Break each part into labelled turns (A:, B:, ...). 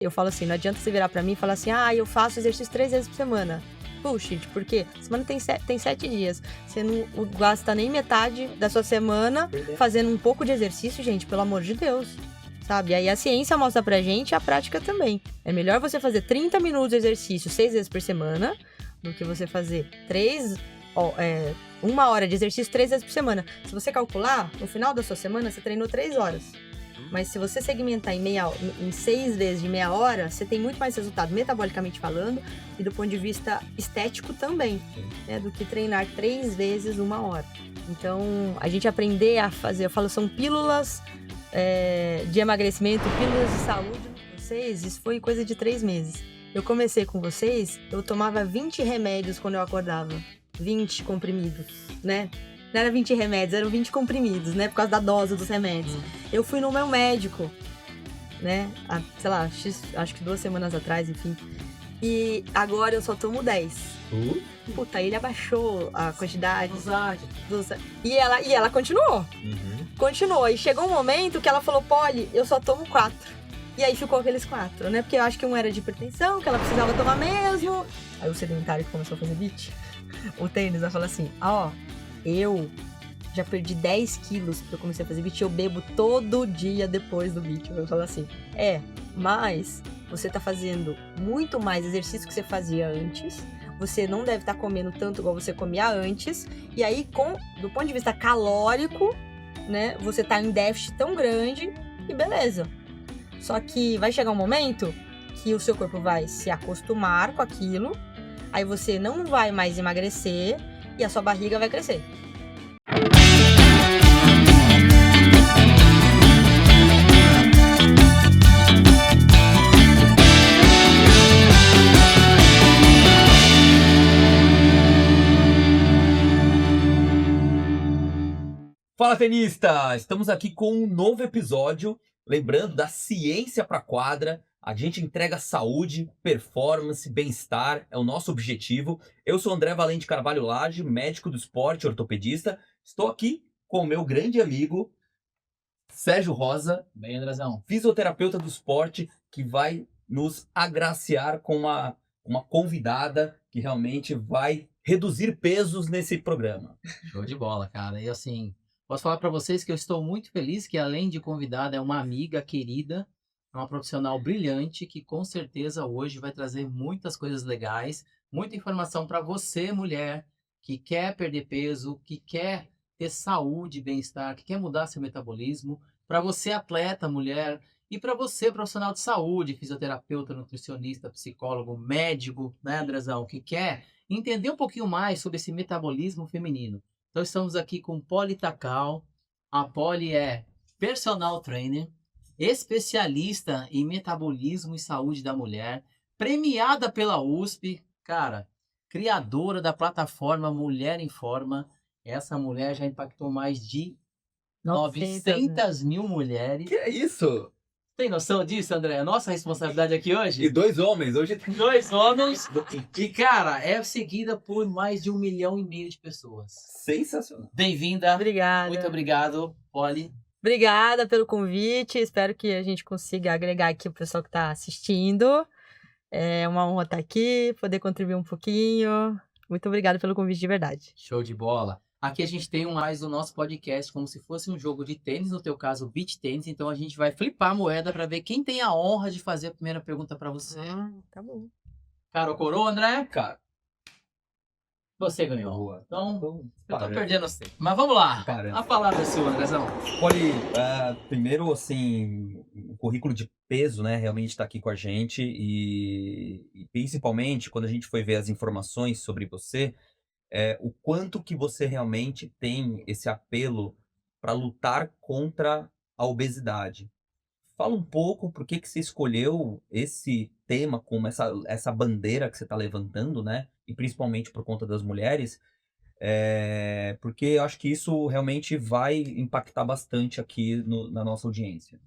A: Eu falo assim, não adianta você virar pra mim e falar assim, eu faço exercício 3 vezes por semana. Bullshit, por quê? Semana tem 7 dias. Você não gasta nem metade da sua semana fazendo um pouco de exercício, gente, pelo amor de Deus. Sabe? Aí a ciência mostra pra gente e a prática também. É melhor você fazer 30 minutos de exercício 6 vezes por semana do que você fazer 1 hora de exercício 3 vezes por semana. Se você calcular, no final da sua semana, você treinou 3 horas. Mas se você segmentar em 6 vezes de meia hora, você tem muito mais resultado, metabolicamente falando, e do ponto de vista estético também, né? Do que treinar 3 vezes 1 hora. Então, a gente aprender a fazer, eu falo, são pílulas de emagrecimento, pílulas de saúde com vocês, isso foi coisa de 3 meses. Eu comecei com vocês, eu tomava 20 remédios quando eu acordava. 20 comprimidos, né? Não era 20 remédios, eram 20 comprimidos, né? Por causa da dose dos remédios. Eu fui no meu médico, né? Acho que 2 semanas atrás, enfim. E agora eu só tomo 10. Puta, ele abaixou a quantidade. E ela continuou. Continuou. E chegou um momento que ela falou, Polly, eu só tomo 4. E aí ficou aqueles 4, né? Porque eu acho que um era de hipertensão, que ela precisava tomar mesmo. Aí o sedentário que começou a fazer beat, o tênis, vai falar assim, eu já perdi 10 quilos porque eu comecei a fazer beat. Eu bebo todo dia depois do beat. Eu vou falar assim, mas você tá fazendo muito mais exercício que você fazia antes. Você não deve estar comendo tanto igual você comia antes. E aí, do ponto de vista calórico, né, você tá em déficit tão grande e beleza. Só que vai chegar um momento que o seu corpo vai se acostumar com aquilo. Aí você não vai mais emagrecer e a sua barriga vai crescer.
B: Fala, tenista! Estamos aqui com um novo episódio, lembrando da ciência para quadra. A gente entrega saúde, performance, bem-estar, é o nosso objetivo. Eu sou André Valente Carvalho Lage, médico do esporte, ortopedista. Estou aqui com o meu grande amigo Sérgio Rosa,
C: bem, Andrezão,
B: fisioterapeuta do esporte, que vai nos agraciar com uma convidada que realmente vai reduzir pesos nesse programa.
C: Show de bola, cara. E assim, posso falar para vocês que eu estou muito feliz que, além de convidada, é uma amiga querida, uma profissional brilhante que com certeza hoje vai trazer muitas coisas legais, muita informação para você, mulher, que quer perder peso, que quer ter saúde, bem-estar, que quer mudar seu metabolismo, para você, atleta, mulher, e para você, profissional de saúde, fisioterapeuta, nutricionista, psicólogo, médico, né, Andrezão, que quer entender um pouquinho mais sobre esse metabolismo feminino. Então estamos aqui com Polly Takal. A Polly é personal trainer, especialista em metabolismo e saúde da mulher, premiada pela USP, cara, criadora da plataforma Mulher em Forma. Essa mulher já impactou mais de 900 mil mulheres.
B: Que é isso?
C: Tem noção disso, André? É nossa responsabilidade aqui hoje?
B: E 2 homens, hoje
C: 2 homens. E, cara, é seguida por mais de 1,5 milhão de pessoas.
B: Sensacional.
C: Bem-vinda.
A: Obrigada.
C: Muito obrigado, Polly.
A: Obrigada pelo convite. Espero que a gente consiga agregar aqui o pessoal que está assistindo. É uma honra estar aqui, poder contribuir um pouquinho. Muito obrigada pelo convite de verdade.
C: Show de bola. Aqui a gente tem mais do nosso podcast como se fosse um jogo de tênis, no teu caso, beach tênis. Então a gente vai flipar a moeda para ver quem tem a honra de fazer a primeira pergunta para você.
A: Tá bom.
C: Cara ou coroa, André?
B: Cara.
C: Você ganhou.
B: Boa.
C: Então, eu tô perdendo você. Mas vamos lá. A palavra é sua, Andrezão.
B: Polly, primeiro, assim, o currículo de peso, né, realmente está aqui com a gente e principalmente quando a gente foi ver as informações sobre você, o quanto que você realmente tem esse apelo para lutar contra a obesidade. Fala um pouco por que você escolheu esse tema como essa bandeira que você está levantando, né? E principalmente por conta das mulheres, porque eu acho que isso realmente vai impactar bastante aqui na nossa audiência.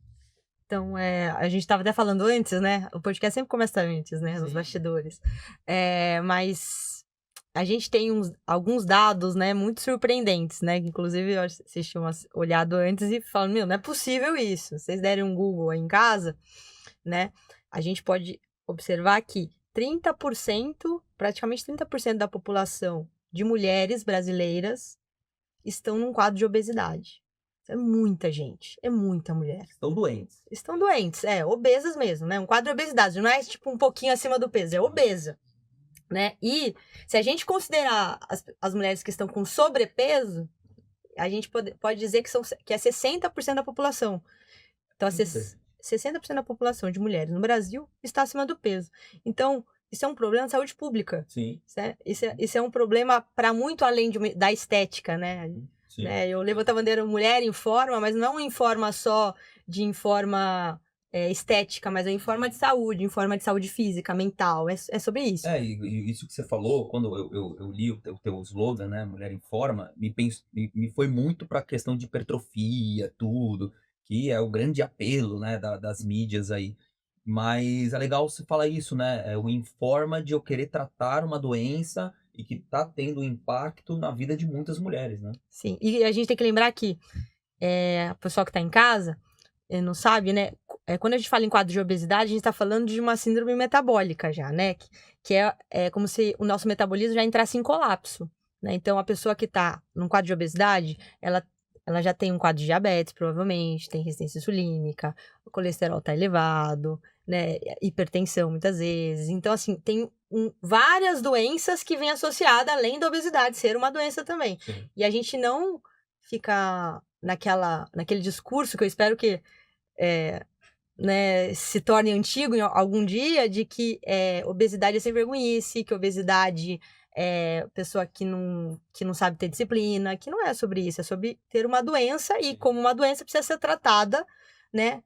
A: Então, a gente estava até falando antes, né? O podcast sempre começa antes, né? Nos bastidores. Mas a gente tem alguns dados, né? Muito surpreendentes, né? Inclusive, vocês tinham olhado antes e falam, não é possível isso. Vocês derem um Google aí em casa, né? a gente pode observar que 30%, praticamente 30% da população de mulheres brasileiras estão num quadro de obesidade. Isso é muita gente, é muita mulher.
B: Estão doentes.
A: Estão doentes, obesas mesmo, né? Um quadro de obesidade, não é tipo um pouquinho acima do peso, é obesa, né? E se a gente considerar as mulheres que estão com sobrepeso, a gente pode dizer que é 60% da população. Então, 60% da população de mulheres no Brasil está acima do peso. Então, isso é um problema de saúde pública.
B: Sim.
A: Isso é um problema para muito além da estética, né?
B: Sim.
A: Eu levanto a bandeira mulher em forma, mas não em forma só em forma estética, mas em forma de saúde física, mental. É sobre isso.
B: E isso que você falou, quando eu li o teu slogan, né, Mulher em Forma, me foi muito para a questão de hipertrofia, tudo, que é o grande apelo, né, das mídias aí. Mas é legal você falar isso, né? É o em forma de eu querer tratar uma doença e que tá tendo um impacto na vida de muitas mulheres, né?
A: Sim, e a gente tem que lembrar que a pessoa que está em casa não sabe, né? Quando a gente fala em quadro de obesidade, a gente está falando de uma síndrome metabólica já, né? Que é como se o nosso metabolismo já entrasse em colapso, né? Então, a pessoa que está num quadro de obesidade, ela já tem um quadro de diabetes, provavelmente, tem resistência insulínica, o colesterol está elevado, né? Hipertensão, muitas vezes. Então, assim, tem várias doenças que vêm associadas, além da obesidade ser uma doença também.
B: Sim.
A: E a gente não fica naquele discurso que eu espero que né, se torne antigo em algum dia, de que obesidade é sem vergonhice, que obesidade é pessoa que não sabe ter disciplina, que não é sobre isso, é sobre ter uma doença e como uma doença precisa ser tratada, né?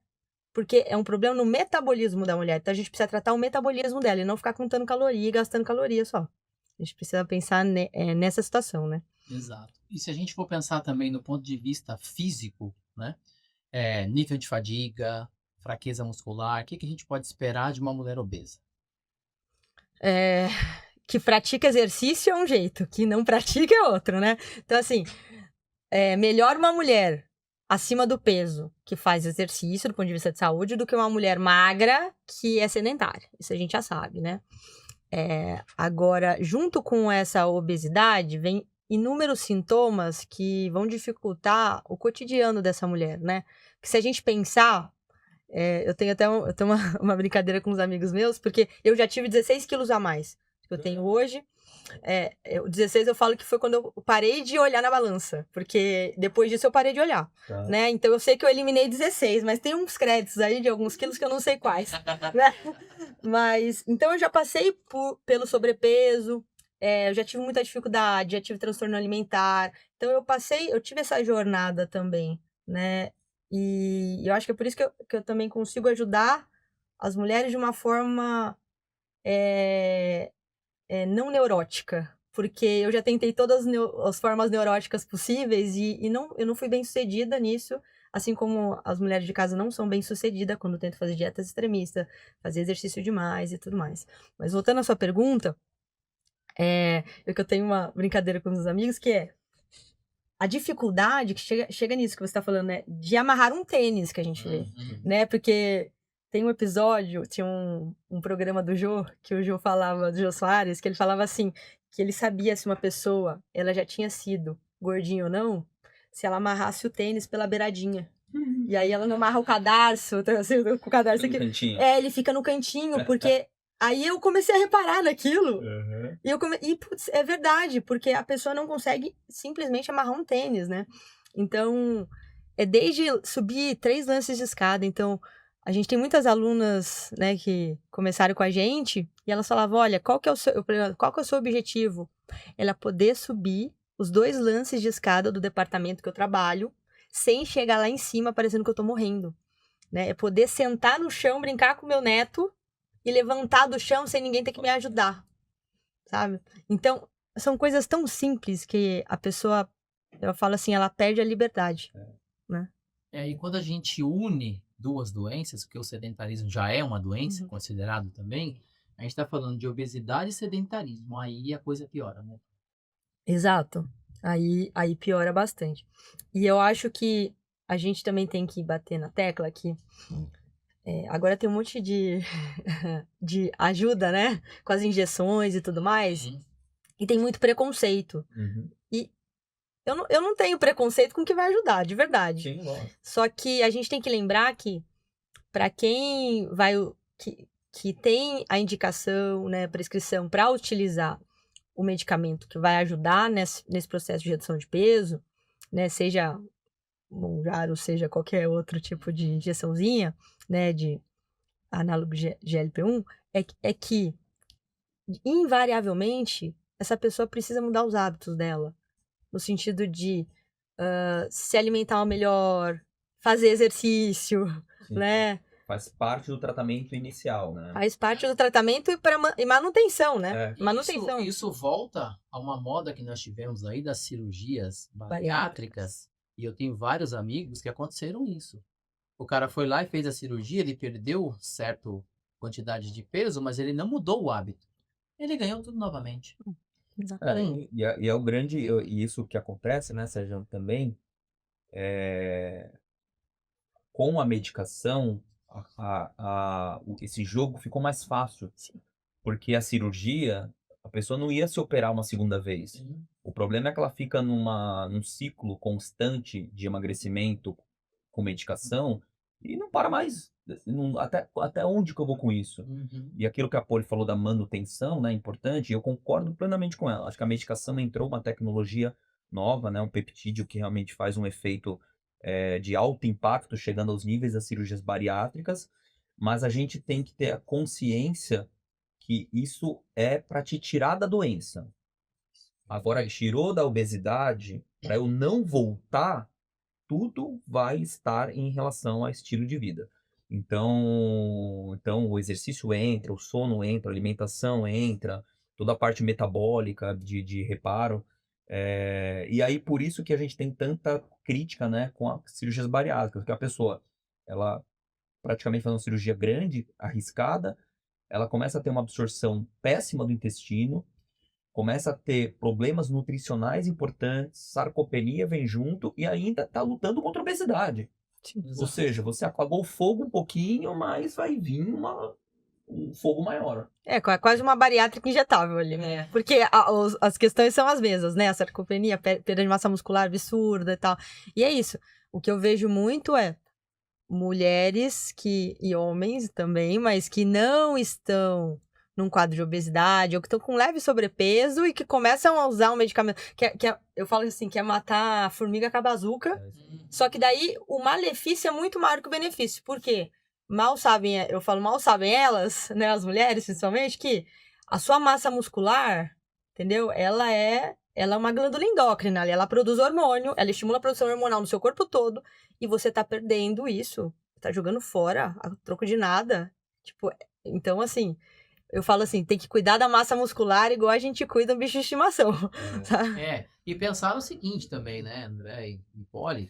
A: Porque é um problema no metabolismo da mulher. Então a gente precisa tratar o metabolismo dela e não ficar contando caloria e gastando caloria só. A gente precisa pensar nessa situação, né?
C: Exato. E se a gente for pensar também no ponto de vista físico, né? Nível de fadiga, fraqueza muscular, o que a gente pode esperar de uma mulher obesa?
A: Que pratica exercício é um jeito, que não pratica é outro, né? Então, assim, melhor uma mulher acima do peso que faz exercício do ponto de vista de saúde do que uma mulher magra que é sedentária. Isso a gente já sabe, né? Agora, junto com essa obesidade, vem inúmeros sintomas que vão dificultar o cotidiano dessa mulher, né? Porque se a gente pensar, eu tenho até uma brincadeira com os amigos meus, porque eu já tive 16 quilos a mais que eu tenho hoje. O 16 eu falo que foi quando eu parei de olhar na balança, porque depois disso eu parei de olhar, né? Então eu sei que eu eliminei 16, mas tem uns créditos aí de alguns quilos que eu não sei quais, né? Mas, então eu já passei pelo sobrepeso, eu já tive muita dificuldade, já tive transtorno alimentar, então eu tive essa jornada também, né? E eu acho que é por isso que eu também consigo ajudar as mulheres de uma forma não neurótica, porque eu já tentei todas as formas neuróticas possíveis e eu não fui bem sucedida nisso, assim como as mulheres de casa não são bem sucedidas quando tentam fazer dietas extremistas, fazer exercício demais e tudo mais. Mas voltando à sua pergunta, que eu tenho uma brincadeira com os amigos que é a dificuldade que chega nisso que você está falando, né? De amarrar um tênis que a gente vê, né? Porque tem um episódio, tinha um programa do Jô, que o Jô falava, do Jô Soares, que ele falava assim, que ele sabia se uma pessoa, ela já tinha sido gordinha ou não, se ela amarrasse o tênis pela beiradinha. E aí ela não amarra o cadarço, assim, o cadarço aqui. Ele fica no cantinho, porque aí eu comecei a reparar naquilo. E putz, é verdade, porque a pessoa não consegue simplesmente amarrar um tênis, né? Então, desde subir 3 lances de escada. Então, a gente tem muitas alunas, né, que começaram com a gente e elas falavam, olha, qual que é o seu objetivo? Ela poder subir os 2 lances de escada do departamento que eu trabalho sem chegar lá em cima parecendo que eu tô morrendo, né? É poder sentar no chão, brincar com meu neto e levantar do chão sem ninguém ter que me ajudar, sabe? Então, são coisas tão simples que a pessoa, eu falo assim, ela perde a liberdade, né?
C: E quando a gente une 2 doenças, porque o sedentarismo já é uma doença, considerado também, a gente está falando de obesidade e sedentarismo, aí a coisa piora, né?
A: Exato. Aí piora bastante. E eu acho que a gente também tem que bater na tecla que Agora tem um monte de ajuda, né? Com as injeções e tudo mais.
C: Uhum.
A: E tem muito preconceito.
B: Uhum.
A: E eu não tenho preconceito com o que vai ajudar, de verdade.
B: Sim, lógico.
A: Só que a gente tem que lembrar que, para quem que tem a indicação, né, prescrição para utilizar o medicamento que vai ajudar nesse processo de redução de peso, né, seja Mounjaro, seja qualquer outro tipo de injeçãozinha, né, de análogo GLP-1, é que, invariavelmente, essa pessoa precisa mudar os hábitos dela. No sentido de se alimentar melhor, fazer exercício,
B: Sim.
A: né?
B: Faz parte do tratamento inicial, né?
A: Faz parte do tratamento e manutenção, né?
B: É.
A: Manutenção.
C: Isso volta a uma moda que nós tivemos aí das cirurgias bariátricas. E eu tenho vários amigos que aconteceram isso. O cara foi lá e fez a cirurgia, ele perdeu certa quantidade de peso, mas ele não mudou o hábito. Ele ganhou tudo novamente.
A: Exatamente.
B: E é o grande... E isso que acontece, né, Sérgio, também, com a medicação, esse jogo ficou mais fácil.
A: Sim.
B: Porque a cirurgia, a pessoa não ia se operar uma segunda vez.
C: Uhum.
B: O problema é que ela fica num ciclo constante de emagrecimento com medicação e não para mais. Até onde que eu vou com isso?
C: Uhum.
B: E aquilo que a Poli falou da manutenção, né, é importante, e eu concordo plenamente com ela. Acho que a medicação entrou uma tecnologia nova, né, um peptídeo que realmente faz um efeito de alto impacto, chegando aos níveis das cirurgias bariátricas, mas a gente tem que ter a consciência que isso é para te tirar da doença. Agora, tirou da obesidade, para eu não voltar, tudo vai estar em relação a estilo de vida. Então o exercício entra, o sono entra, a alimentação entra, toda a parte metabólica de reparo. E aí, por isso que a gente tem tanta crítica, né, com as cirurgias bariátricas, porque a pessoa, ela praticamente faz uma cirurgia grande, arriscada, ela começa a ter uma absorção péssima do intestino, começa a ter problemas nutricionais importantes, sarcopenia vem junto e ainda está lutando contra a obesidade.
A: Sim.
B: Ou seja, você apagou o fogo um pouquinho, mas vai vir um fogo maior.
A: Quase uma bariátrica injetável ali, né? Porque as questões são as mesmas, né? A sarcopenia, perda de massa muscular absurda e tal. E é isso. O que eu vejo muito é mulheres e homens também, mas que não estão num quadro de obesidade ou que estão com leve sobrepeso e que começam a usar um medicamento eu falo assim, que é matar a formiga com a bazuca. Só que daí o malefício é muito maior que o benefício. Por quê? Mal sabem elas, né, as mulheres principalmente, que a sua massa muscular, entendeu? Ela é uma glândula endócrina ali, ela produz hormônio, ela estimula a produção hormonal no seu corpo todo e você tá perdendo isso, tá jogando fora a troco de nada. Tipo, então assim, eu falo assim, tem que cuidar da massa muscular igual a gente cuida do bicho de estimação.
C: E pensar o seguinte também, né, André e Poli,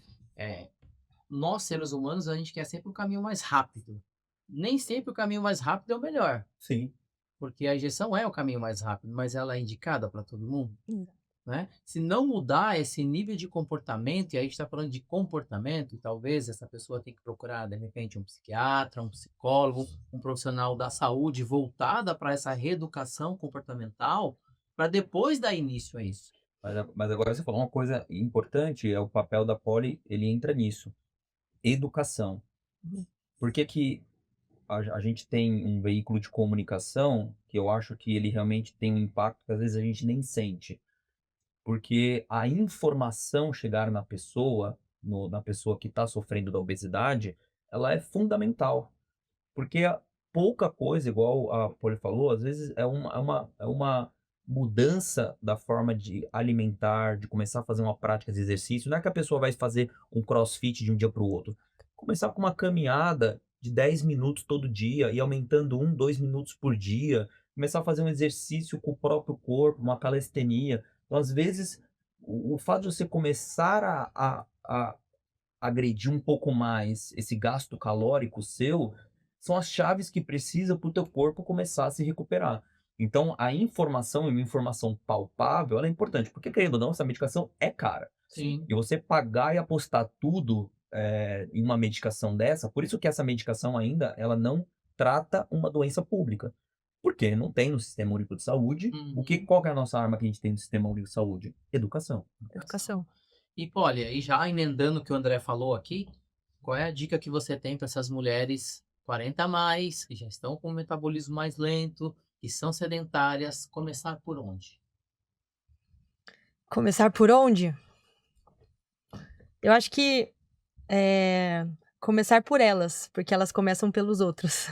C: nós seres humanos, a gente quer sempre o caminho mais rápido. Nem sempre o caminho mais rápido é o melhor.
B: Sim.
C: Porque a injeção é o caminho mais rápido, mas ela é indicada para todo mundo. Né? Se não mudar esse nível de comportamento, e aí a gente está falando de comportamento, talvez essa pessoa tenha que procurar, de repente, um psiquiatra, um psicólogo, um profissional da saúde voltada para essa reeducação comportamental, para depois dar início a isso.
B: Mas agora você falou uma coisa importante, é o papel da Poli, ele entra nisso. Educação. Por que a gente tem um veículo de comunicação que eu acho que ele realmente tem um impacto que às vezes a gente nem sente? Porque a informação chegar na pessoa, na pessoa que está sofrendo da obesidade, ela é fundamental. Porque pouca coisa, igual a Poli falou, às vezes é uma mudança da forma de alimentar, de começar a fazer uma prática de exercício. Não é que a pessoa vai fazer um crossfit de um dia para o outro. Começar com uma caminhada de 10 minutos todo dia e aumentando 1, 2 minutos por dia. Começar a fazer um exercício com o próprio corpo, uma calistenia. Então, às vezes, o fato de você começar a agredir um pouco mais esse gasto calórico seu, são as chaves que precisa para o teu corpo começar a se recuperar. Então, a informação, e uma informação palpável, ela é importante, porque, querendo ou não, essa medicação é cara.
C: Sim.
B: E você pagar e apostar tudo em uma medicação dessa, por isso que essa medicação ainda, ela não trata uma doença pública. Porque não tem no Sistema Único de Saúde. Qual que é a nossa arma que a gente tem no Sistema Único de Saúde? Educação.
A: Educação.
C: E, olha, e já emendando o que o André falou aqui, qual é a dica que você tem para essas mulheres 40 a mais, que já estão com o metabolismo mais lento, que são sedentárias, começar por onde?
A: Começar por onde? Eu acho que começar por elas, porque elas começam pelos outros.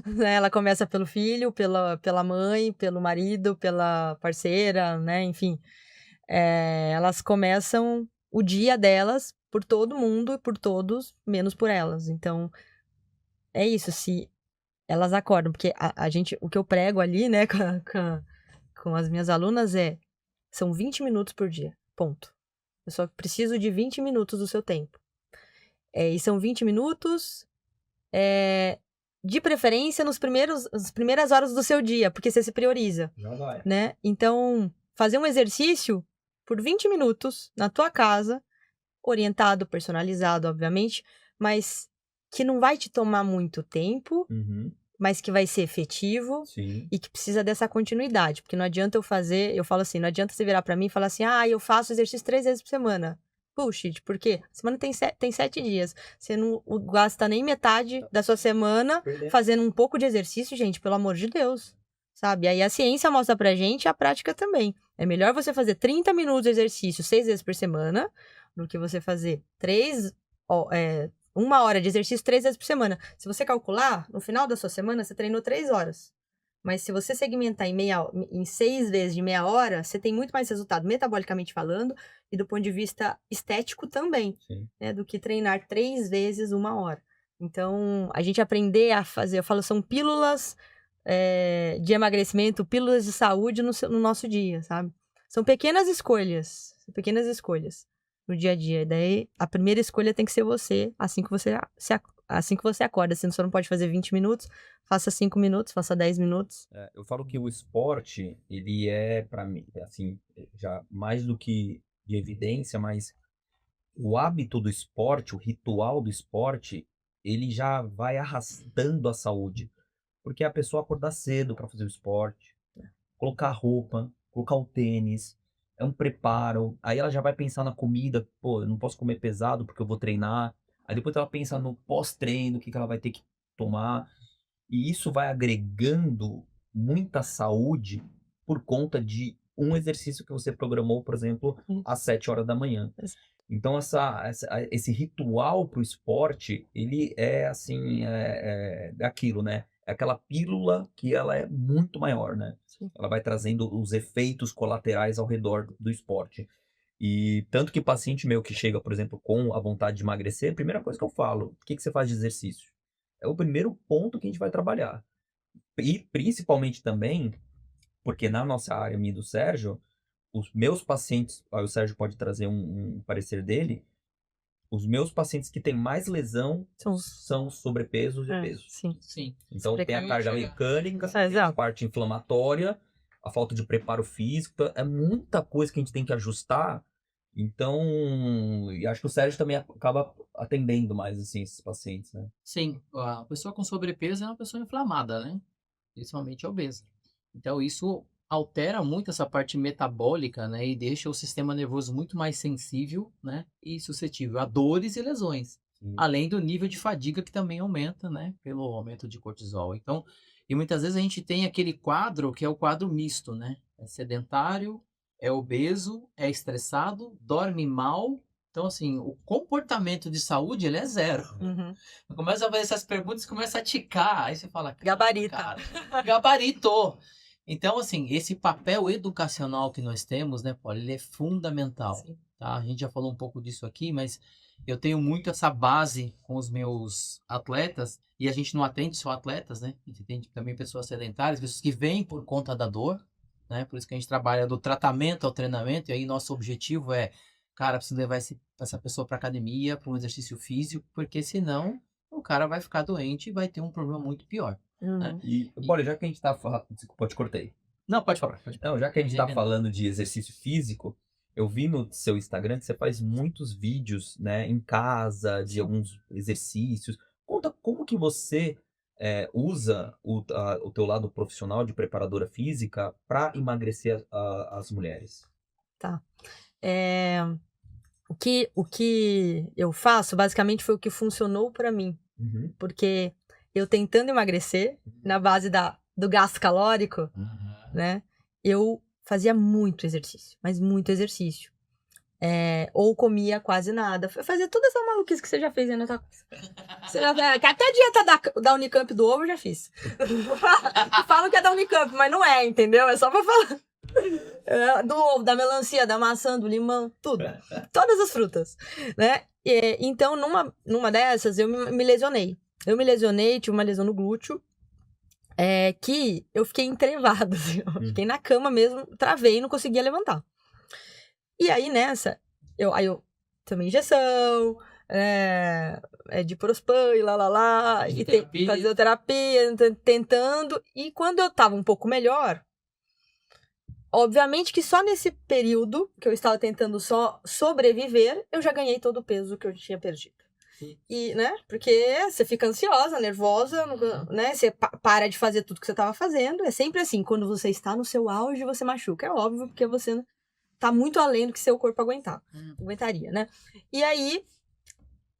A: Né, ela começa pelo filho, pela mãe, pelo marido, pela parceira, né? Enfim, elas começam o dia delas por todo mundo e por todos, menos por elas. Então, é isso. Se elas acordam, porque a gente, o que eu prego ali, né, com as minhas alunas são 20 minutos por dia, ponto. Eu só preciso de 20 minutos do seu tempo. E são 20 minutos, de preferência nas primeiras horas do seu dia, porque você se prioriza.
B: Já vai.
A: Né? Então, fazer um exercício por 20 minutos na tua casa, orientado, personalizado, obviamente, mas que não vai te tomar muito tempo, mas que vai ser efetivo.
B: Sim.
A: E que precisa dessa continuidade, porque não adianta eu falo assim, não adianta você virar pra mim e falar assim, eu faço exercício 3 vezes por semana. Bullshit, por quê? A semana tem 7 dias. Você não gasta nem metade da sua semana fazendo um pouco de exercício, gente, pelo amor de Deus. Sabe? Aí a ciência mostra pra gente e a prática também. É melhor você fazer 30 minutos de exercício 6 vezes por semana do que você fazer 1 hora de exercício 3 vezes por semana. Se você calcular, no final da sua semana, você treinou 3 horas. Mas se você segmentar em 6 vezes de meia hora, você tem muito mais resultado, metabolicamente falando, e do ponto de vista estético também, né, do que treinar 3 vezes 1 hora. Então, a gente aprender a fazer, eu falo, são pílulas de emagrecimento, pílulas de saúde no nosso dia, sabe? São pequenas escolhas no dia a dia. E daí, a primeira escolha tem que ser você, assim que você acorda. Você não pode fazer 20 minutos, faça 5 minutos, faça 10 minutos.
B: Eu falo que o esporte, ele para mim, assim, já mais do que de evidência, mas o hábito do esporte, o ritual do esporte, ele já vai arrastando a saúde. Porque a pessoa acordar cedo para fazer o esporte, colocar a roupa, colocar o tênis, é um preparo. Aí ela já vai pensar na comida, pô, eu não posso comer pesado porque eu vou treinar. Aí depois ela pensa no pós-treino, o que ela vai ter que tomar. E isso vai agregando muita saúde por conta de um exercício que você programou, por exemplo, às 7 horas da manhã. Então, esse ritual para o esporte, ele é assim, aquilo, né? É aquela pílula que ela é muito maior, né?
A: Sim.
B: Ela vai trazendo os efeitos colaterais ao redor do esporte. E tanto que paciente meu que chega, por exemplo, com a vontade de emagrecer, a primeira coisa que eu falo, o que você faz de exercício? É o primeiro ponto que a gente vai trabalhar. E principalmente também, porque na nossa área, minha e do Sérgio, os meus pacientes, o Sérgio pode trazer um parecer dele, os meus pacientes que têm mais lesão são sobrepeso e obesos.
C: Sim.
B: Então tem a carga mecânica,
A: Exato.
B: tem a parte inflamatória, a falta de preparo físico, é muita coisa que a gente tem que ajustar. Então, e acho que o Sérgio também acaba atendendo mais assim esses pacientes, né?
C: Sim, a pessoa com sobrepeso é uma pessoa inflamada, né? Principalmente obesa. Então isso altera muito essa parte metabólica, né? E deixa o sistema nervoso muito mais sensível, né? E suscetível a dores e lesões. Além do nível de fadiga que também aumenta, né? Pelo aumento de cortisol. Então, e muitas vezes a gente tem aquele quadro que é o quadro misto, né? É sedentário, é obeso, é estressado, dorme mal. Então, assim, o comportamento de saúde, ele é zero. Começa a fazer essas perguntas, começa a ticar, aí você fala...
A: Gabarita.
C: Cara, gabaritou. Então, assim, esse papel educacional que nós temos, né, Paulo, ele é fundamental.
A: Sim.
C: Tá? A gente já falou um pouco disso aqui, mas eu tenho muito essa base com os meus atletas, e a gente não atende só atletas, né? A gente atende também pessoas sedentárias, pessoas que vêm por conta da dor, né? Por isso que a gente trabalha do tratamento ao treinamento, e aí nosso objetivo é, cara, precisa levar essa pessoa para academia, para um exercício físico, porque senão o cara vai ficar doente e vai ter um problema muito pior. Né?
B: E, olha, já que a gente tá falando... Desculpa, te cortei.
C: Não, pode falar.
B: Não, já que a gente tá falando de exercício físico, Eu vi no seu Instagram que você faz muitos vídeos, né, em casa, de alguns exercícios. Conta como que você usa o teu lado profissional de preparadora física para emagrecer as mulheres.
A: Tá. É, o que eu faço, basicamente, foi o que funcionou pra mim.
B: Uhum.
A: Porque eu tentando emagrecer, na base do gasto calórico, né? Eu fazia muito exercício, mas muito exercício. Ou comia quase nada. Eu fazia toda essa maluquice que você já fez aí na tua casa. Que até a dieta da Unicamp do ovo eu já fiz. Falam que é da Unicamp, mas não é, entendeu? É só pra falar. Do ovo, da melancia, da maçã, do limão, tudo. Todas as frutas, né? Então, numa dessas, eu me lesionei. Eu me lesionei, tive uma lesão no glúteo, que eu fiquei entrevada, assim, eu fiquei na cama mesmo, travei e não conseguia levantar. E aí, nessa, eu tomei injeção, de Prospan e lá, e fisioterapia, tentando, e quando eu tava um pouco melhor, obviamente que só nesse período que eu estava tentando só sobreviver, eu já ganhei todo o peso que eu tinha perdido. E, né, porque você fica ansiosa, nervosa, né, você para de fazer tudo que você estava fazendo, é sempre assim, quando você está no seu auge, você machuca, é óbvio, porque você tá muito além do que seu corpo aguentaria, né? E aí,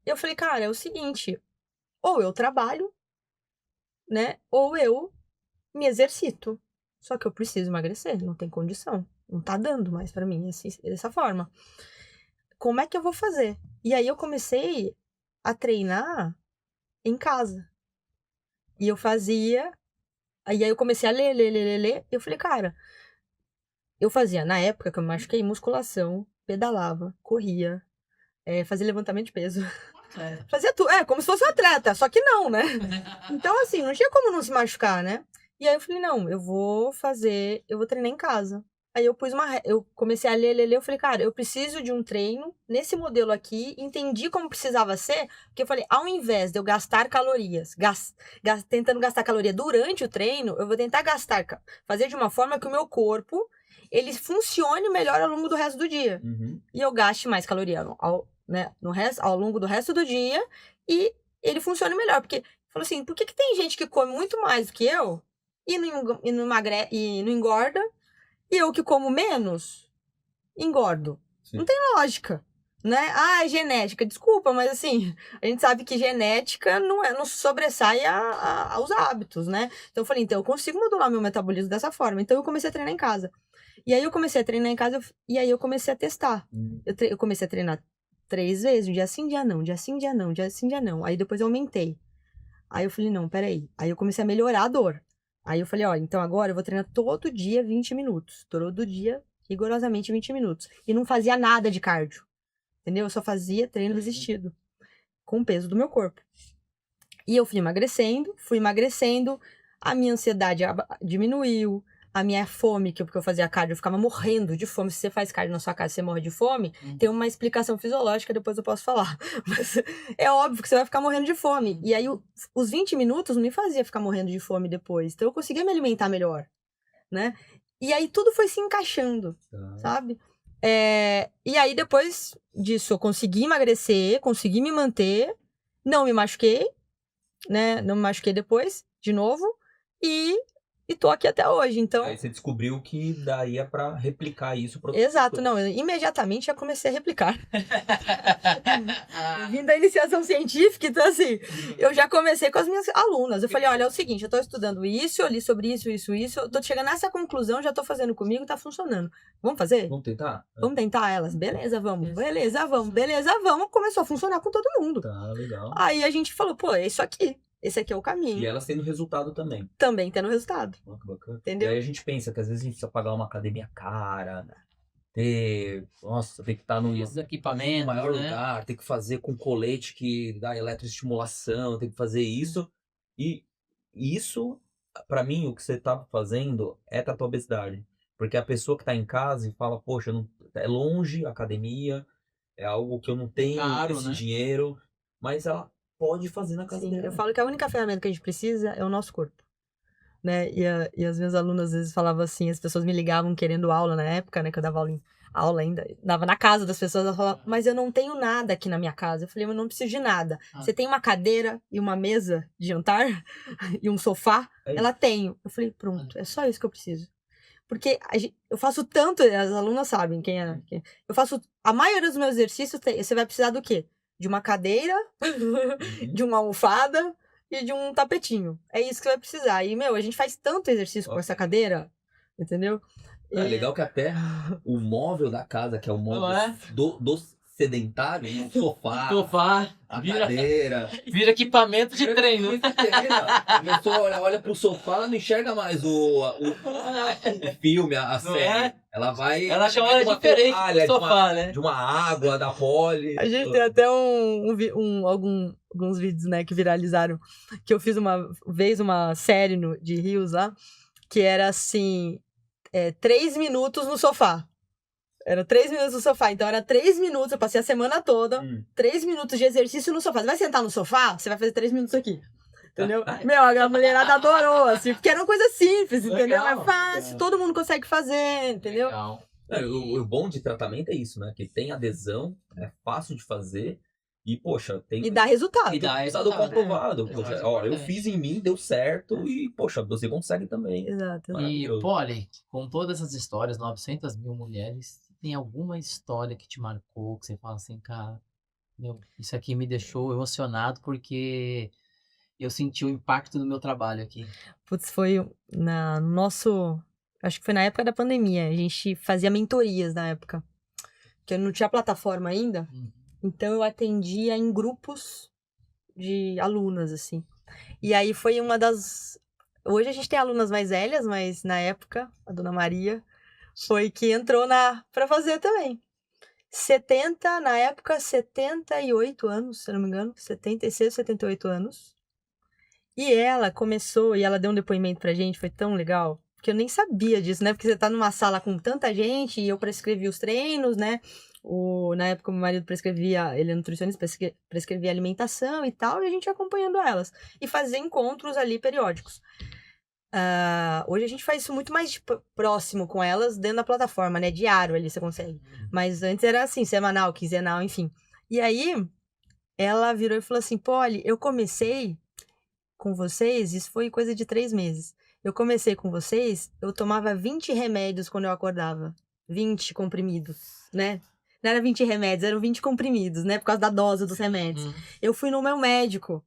A: eu falei, cara, é o seguinte, ou eu trabalho, né, ou eu me exercito. Só que eu preciso emagrecer, não tem condição. Não tá dando mais pra mim assim, dessa forma. Como é que eu vou fazer? E aí eu comecei a treinar em casa. E eu fazia. E aí eu comecei a ler. Eu falei, cara, eu fazia, na época que eu me machuquei, musculação, pedalava, corria, fazia levantamento de peso. Fazia tudo. Como se fosse um atleta, só que não, né? Então, assim, não tinha como não se machucar, né? E aí eu falei, não, eu vou treinar em casa. Aí eu comecei a ler, eu falei, cara, eu preciso de um treino nesse modelo aqui, entendi como precisava ser, porque eu falei, ao invés de eu gastar calorias, tentando gastar caloria durante o treino, eu vou tentar fazer de uma forma que o meu corpo, ele funcione melhor ao longo do resto do dia.
B: Uhum.
A: E eu gaste mais caloria ao longo do resto do dia e ele funcione melhor, porque falou assim, por que tem gente que come muito mais do que eu e não engorda, e eu que como menos, engordo?
B: Sim.
A: Não tem lógica, né? É genética. Desculpa, mas assim, a gente sabe que genética não sobressai aos hábitos, né? Então eu falei, então eu consigo modular meu metabolismo dessa forma. Então eu comecei a treinar em casa. E aí eu comecei a treinar em casa e aí eu comecei a testar. Eu comecei a treinar 3 vezes, um dia sim, dia não, dia sim, dia não, dia sim, dia não. Aí depois eu aumentei. Aí eu falei, não, peraí. Aí eu comecei a melhorar a dor. Aí eu falei, ó, então agora eu vou treinar todo dia 20 minutos. Todo dia, rigorosamente 20 minutos. E não fazia nada de cardio. Entendeu? Eu só fazia treino resistido. Com o peso do meu corpo. E eu fui emagrecendo. A minha ansiedade diminuiu. A minha fome, porque eu fazia cardio, eu ficava morrendo de fome. Se você faz cardio na sua casa, você morre de fome. Tem uma explicação fisiológica, depois eu posso falar. Mas é óbvio que você vai ficar morrendo de fome. E aí, os 20 minutos não me fazia ficar morrendo de fome depois. Então, eu conseguia me alimentar melhor, né? E aí, tudo foi se encaixando, sabe? E aí, depois disso, eu consegui emagrecer, consegui me manter, não me machuquei, né? Não me machuquei depois, de novo. E tô aqui até hoje, então...
B: Aí você descobriu que daria pra replicar isso para
A: Exato, não, eu imediatamente já comecei a replicar. Vindo da iniciação científica, então assim, eu já comecei com as minhas alunas. Eu falei, olha, é o seguinte, eu tô estudando isso, eu li sobre isso, eu tô chegando nessa conclusão, já tô fazendo comigo, tá funcionando. Vamos fazer?
B: Vamos tentar?
A: Vamos tentar elas? Beleza, vamos. Beleza, vamos. Começou a funcionar com todo mundo.
B: Tá, legal.
A: Aí a gente falou, pô, é isso aqui. Esse aqui é o caminho.
B: E elas tendo resultado também.
A: Também tendo resultado.
B: Oh, que bacana.
A: Entendeu?
B: E aí a gente pensa que às vezes a gente precisa pagar uma academia cara, tem que estar no
C: equipamento,
B: maior
C: né?
B: lugar, tem que fazer com colete que dá eletroestimulação, tem que fazer isso. E isso, pra mim, o que você tá fazendo é tratar a obesidade. Porque a pessoa que tá em casa e fala, poxa, é longe a academia, é algo que eu não tenho
C: Caro,
B: esse
C: né?
B: dinheiro, mas ela pode fazer na casa
A: Sim,
B: dela.
A: eu falo que a única ferramenta que a gente precisa é o nosso corpo. Né? E as minhas alunas às vezes falavam assim, as pessoas me ligavam querendo aula na época, né, que eu dava aula aula ainda, dava na casa das pessoas, ela falava, mas eu não tenho nada aqui na minha casa. Eu falei, eu não preciso de nada. Você tem uma cadeira e uma mesa de jantar e um sofá? Ela tem. Eu falei, pronto, é só isso que eu preciso. Porque eu faço tanto, as alunas sabem quem é. Eu faço, a maioria dos meus exercícios, você vai precisar do quê? De uma cadeira, de uma almofada e de um tapetinho. É isso que você vai precisar. E, a gente faz tanto exercício com essa cadeira, entendeu?
B: É legal que até o móvel da casa, que é o móvel do sedentário, o sofá, a cadeira.
C: Vira equipamento de treino.
B: A pessoa olha pro sofá, não enxerga mais o filme, a série. Ela
C: chama ela diferente do sofá, né?
B: De uma água, da poli.
A: A gente tem até alguns vídeos, né, que viralizaram. Que eu fiz uma vez uma série de Reels lá, que era assim, 3 minutos no sofá. Era 3 minutos no sofá. Então era 3 minutos, eu passei a semana toda, 3 minutos de exercício no sofá. Você vai sentar no sofá, você vai fazer 3 minutos aqui. Entendeu? A mulherada adorou, assim, porque era uma coisa simples, entendeu? É fácil, todo mundo consegue fazer, entendeu?
C: Legal.
B: O bom de tratamento é isso, né? Que tem adesão, é fácil de fazer e, poxa, tem...
A: E dá resultado.
B: E dá resultado comprovado. Poxa, ó, eu fiz em mim, deu certo e, poxa, você consegue também.
A: Exato.
C: E, Poli, com todas essas histórias, 900 mil mulheres, tem alguma história que te marcou, que você fala assim, cara, isso aqui me deixou emocionado porque eu senti o impacto do meu trabalho aqui.
A: Putz, foi no nosso... Acho que foi na época da pandemia. A gente fazia mentorias na época. Porque não tinha plataforma ainda. Então eu atendia em grupos de alunas, assim. E aí foi uma das... Hoje a gente tem alunas mais velhas, mas na época, a dona Maria foi que entrou pra fazer também. Na época, 78 anos, se eu não me engano. 76, 78 anos. E ela começou, e ela deu um depoimento pra gente, foi tão legal. Porque eu nem sabia disso, né? Porque você tá numa sala com tanta gente e eu prescrevi os treinos, né? Na época, meu marido prescrevia, ele é nutricionista, prescrevia alimentação e tal, e a gente ia acompanhando elas. E fazia encontros ali periódicos. Hoje a gente faz isso muito mais próximo com elas dentro da plataforma, né? Diário ali você consegue. Mas antes era assim, semanal, quinzenal, enfim. E aí, ela virou e falou assim, Poli, eu comecei com vocês, isso foi coisa de 3 meses. Eu comecei com vocês, eu tomava 20 remédios quando eu acordava. 20 comprimidos, né? Não era 20 remédios, eram 20 comprimidos, né? Por causa da dose dos remédios. Eu fui no meu médico,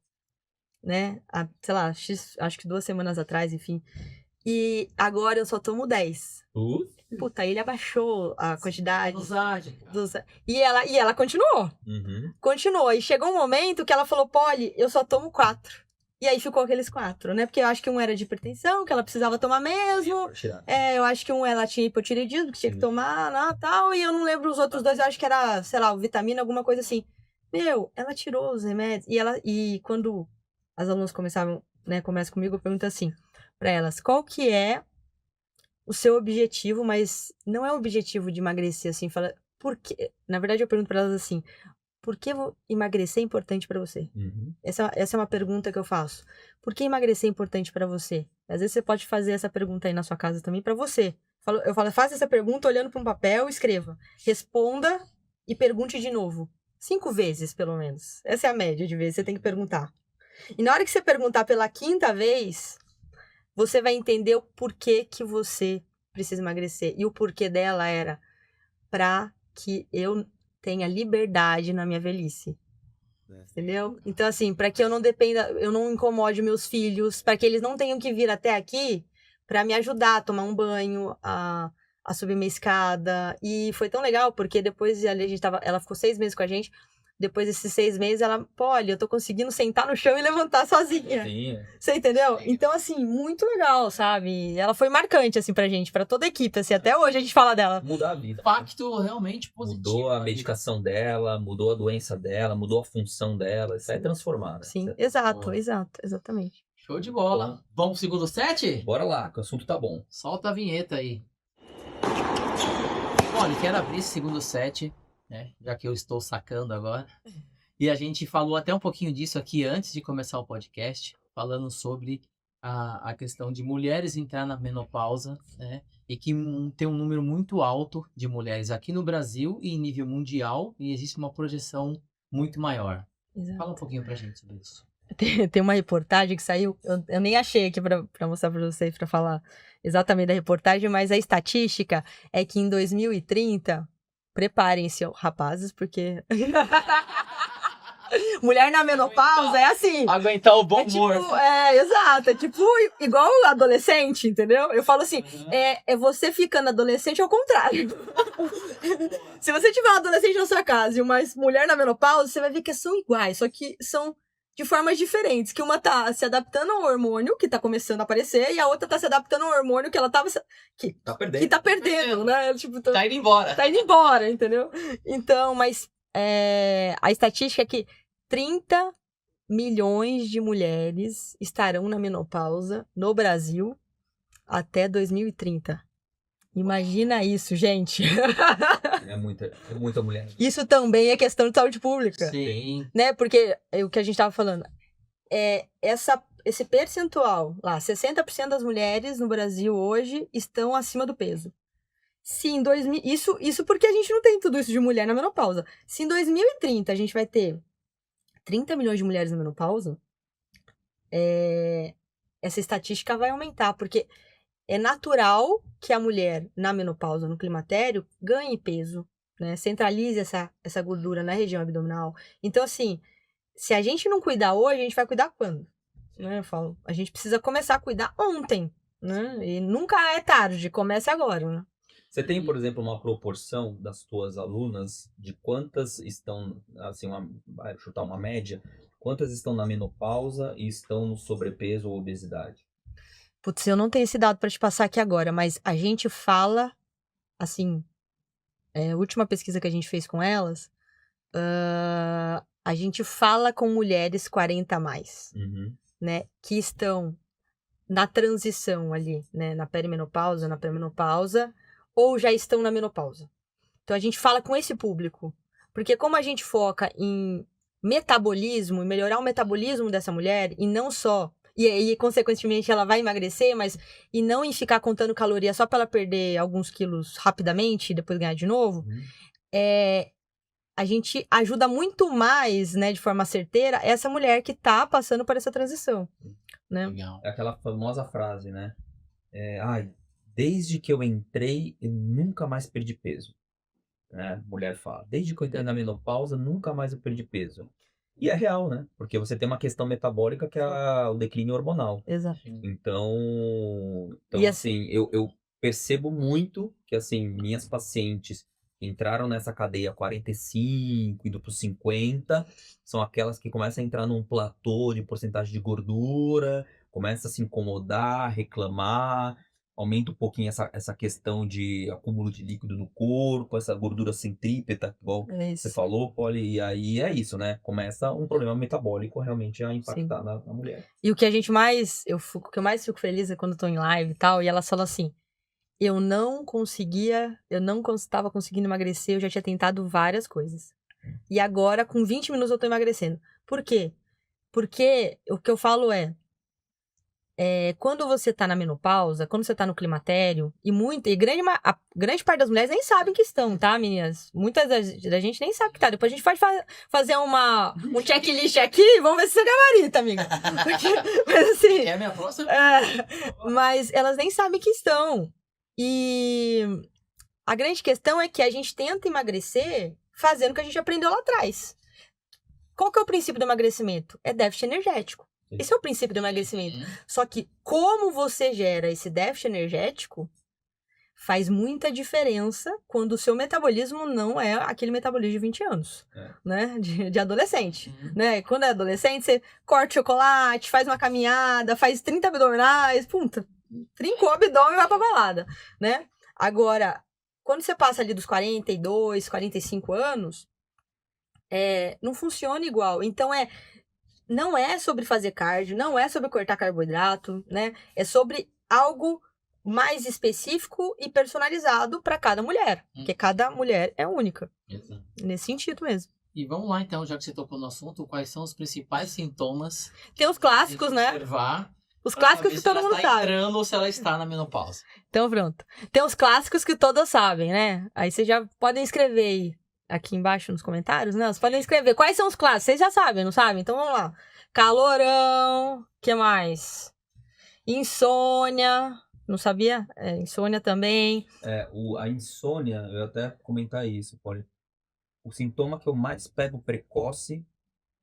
A: né? Sei lá, acho que 2 semanas atrás, enfim. E agora eu só tomo 10. Puta, aí ele abaixou a quantidade. E ela continuou. Continuou. E chegou um momento que ela falou, Poli, eu só tomo 4. E aí ficou aqueles 4, né? Porque eu acho que um era de hipertensão, que ela precisava tomar mesmo. Eu acho que ela tinha hipotireoidismo, que tinha que tomar, né, tal. E eu não lembro os outros 2, eu acho que era, sei lá, vitamina, alguma coisa assim. Ela tirou os remédios. E quando as alunas começam comigo, eu pergunto assim pra elas, qual que é o seu objetivo, mas não é o objetivo de emagrecer, assim, fala, por quê? Na verdade, eu pergunto pra elas assim, por que emagrecer é importante pra você? Essa é uma pergunta que eu faço. Por que emagrecer é importante pra você? Às vezes você pode fazer essa pergunta aí na sua casa também pra você. Eu falo, faça essa pergunta olhando pra um papel, escreva. Responda e pergunte de novo. 5 vezes, pelo menos. Essa é a média de vezes, você tem que perguntar. E na hora que você perguntar pela 5ª vez, você vai entender o porquê que você precisa emagrecer. E o porquê dela era pra que eu tenha liberdade na minha velhice. Entendeu? Então, assim, para que eu não dependa, eu não incomode meus filhos, para que eles não tenham que vir até aqui para me ajudar a tomar um banho, a subir minha escada. E foi tão legal, porque depois ela ficou 6 meses com a gente. Depois desses 6 meses, ela, olha, eu tô conseguindo sentar no chão e levantar sozinha.
B: Sim.
A: Você entendeu? Então, assim, muito legal, sabe? Ela foi marcante, assim, pra gente, pra toda a equipe, assim, até hoje a gente fala dela.
B: Mudar a vida.
C: Impacto realmente positivo.
B: Mudou a medicação dela, mudou a doença dela, mudou a função dela. Isso aí é transformar, né?
A: Sim, exatamente.
C: Show de bola. Vamos pro segundo set?
B: Bora lá, que o assunto tá bom.
C: Solta a vinheta aí. Olha, quero abrir esse segundo set, né? Já que eu estou sacando agora. E a gente falou até um pouquinho disso aqui antes de começar o podcast, falando sobre a questão de mulheres entrar na menopausa, né? E que tem um número muito alto de mulheres aqui no Brasil e em nível mundial, e existe uma projeção muito maior.
A: Exato.
C: Fala um pouquinho pra gente sobre isso.
A: Tem uma reportagem que saiu, eu nem achei aqui pra mostrar pra vocês, pra falar exatamente da reportagem, mas a estatística é que em 2030, preparem-se, rapazes, porque mulher na menopausa é assim.
C: Aguentar o bom
A: É tipo,
C: humor.
A: exato, é tipo igual adolescente, entendeu? Eu falo assim, é você ficando adolescente ao contrário. Se você tiver um adolescente na sua casa e uma mulher na menopausa, você vai ver que são iguais, só que são de formas diferentes, que uma tá se adaptando ao hormônio que tá começando a aparecer e a outra tá se adaptando ao hormônio que ela tava que tá perdendo, né? Tipo,
C: Tá indo embora.
A: Tá indo embora, entendeu? Então, mas a estatística é que 30 milhões de mulheres estarão na menopausa no Brasil até 2030. Imagina isso, gente.
B: É muita mulher.
A: Isso também é questão de saúde pública.
C: Sim.
A: Né? Porque o que a gente estava falando, esse percentual lá, 60% das mulheres no Brasil hoje estão acima do peso. Se em 2000, isso porque a gente não tem tudo isso de mulher na menopausa. Se em 2030 a gente vai ter 30 milhões de mulheres na menopausa, essa estatística vai aumentar, porque é natural que a mulher na menopausa, no climatério, ganhe peso, né? Centralize essa gordura na região abdominal. Então, assim, se a gente não cuidar hoje, a gente vai cuidar quando? Né? Eu falo, a gente precisa começar a cuidar ontem, né? E nunca é tarde, comece agora, né?
B: Você tem, por exemplo, uma proporção das tuas alunas de quantas estão, assim, vai chutar uma média, quantas estão na menopausa e estão no sobrepeso ou obesidade?
A: Putz, eu não tenho esse dado para te passar aqui agora, mas a gente fala, assim, a última pesquisa que a gente fez com elas, a gente fala com mulheres 40 a mais, né, que estão na transição ali, né, na perimenopausa, na pré-menopausa, ou já estão na menopausa. Então a gente fala com esse público, porque como a gente foca em metabolismo, em melhorar o metabolismo dessa mulher, e não só... E aí, consequentemente, ela vai emagrecer, mas... E não em ficar contando caloria só para ela perder alguns quilos rapidamente e depois ganhar de novo. A gente ajuda muito mais, né, de forma certeira, essa mulher que tá passando por essa transição, né?
C: Legal.
B: É aquela famosa frase, né? Desde que eu entrei, eu nunca mais perdi peso. Né? Mulher fala, desde que eu entrei na menopausa, nunca mais eu perdi peso. E é real, né? Porque você tem uma questão metabólica que é o declínio hormonal.
A: Exato.
B: Então
A: E
B: assim, eu percebo muito que, assim, minhas pacientes que entraram nessa cadeia 45, indo para os 50, são aquelas que começam a entrar num platô de porcentagem de gordura, começa a se incomodar, reclamar, aumenta um pouquinho essa questão de acúmulo de líquido no corpo, essa gordura centrípeta, igual você falou, Polly, e aí é isso, né? Começa um problema metabólico realmente a impactar na mulher.
A: E o que a gente mais... o que eu mais fico feliz é quando eu tô em live e tal, e elas falam assim, eu não estava conseguindo emagrecer, eu já tinha tentado várias coisas. E agora, com 20 minutos, eu tô emagrecendo. Por quê? Porque o que eu falo quando você tá na menopausa, quando você tá no climatério, a grande parte das mulheres nem sabem que estão, tá, meninas? Muitas da gente nem sabe que tá. Depois a gente pode fazer um checklist aqui, vamos ver se você gabarita, amiga. Mas assim...
C: É a minha próxima?
A: Mas elas nem sabem que estão. E a grande questão é que a gente tenta emagrecer fazendo o que a gente aprendeu lá atrás. Qual que é o princípio do emagrecimento? É déficit energético. Esse é o princípio do emagrecimento. Só que como você gera esse déficit energético faz muita diferença quando o seu metabolismo não é aquele metabolismo de 20 anos, né? De adolescente, né? Quando é adolescente, você corta chocolate, faz uma caminhada, faz 30 abdominais, puta, trincou o abdômen e vai pra balada, né? Agora, quando você passa ali dos 42, 45 anos, não funciona igual. Então, não é sobre fazer cardio, não é sobre cortar carboidrato, né? É sobre algo mais específico e personalizado para cada mulher, porque cada mulher é única.
C: Exato.
A: Nesse sentido mesmo.
C: E vamos lá, então, já que você tocou no assunto, quais são os principais sintomas?
A: Tem os clásicos, né?
C: Observar
A: Os
C: Pra
A: clássicos
C: saber
A: que
C: se
A: todo
C: ela
A: mundo
C: está
A: sabe.
C: entrando ou se ela está na menopausa.
A: Então, pronto. Tem os clássicos que todos sabem, né? Aí vocês já podem escrever aí, aqui embaixo nos comentários, né? Vocês podem escrever quais são os clássicos. Vocês já sabem, não sabem? Então vamos lá. Calorão, que mais? Insônia, não sabia? Insônia também.
B: A insônia, eu ia até comentar isso, Polly. O sintoma que eu mais pego precoce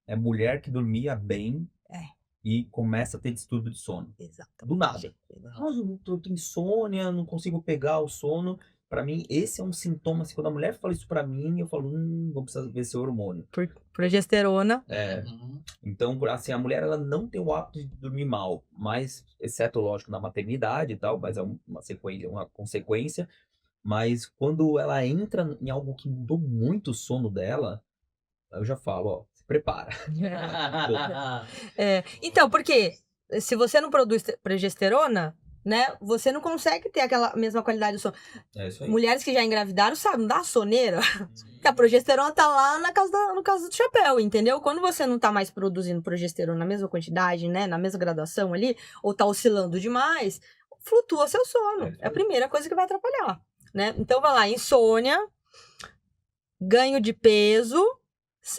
B: é mulher que dormia bem
A: É.
B: e começa a ter distúrbio de sono.
A: Exato.
B: Do nada. Eu tô insônia, não consigo pegar o sono. Pra mim, esse é um sintoma. Assim, quando a mulher fala isso pra mim, eu falo, vou precisar ver seu hormônio.
A: Por progesterona.
B: Então, assim, a mulher ela não tem o hábito de dormir mal, mas, exceto, lógico, na maternidade e tal, mas é uma consequência. Mas quando ela entra em algo que mudou muito o sono dela, eu já falo, ó, se prepara.
A: Então, porque se você não produz progesterona, né, você não consegue ter aquela mesma qualidade de sono.
B: É isso aí.
A: Mulheres que já engravidaram, sabe, não dá soneira. Que a progesterona tá lá no caso do chapéu, entendeu? Quando você não tá mais produzindo progesterona na mesma quantidade, né, na mesma graduação ali, ou tá oscilando demais, flutua seu sono. É a primeira coisa que vai atrapalhar, né? Então vai lá, insônia, ganho de peso,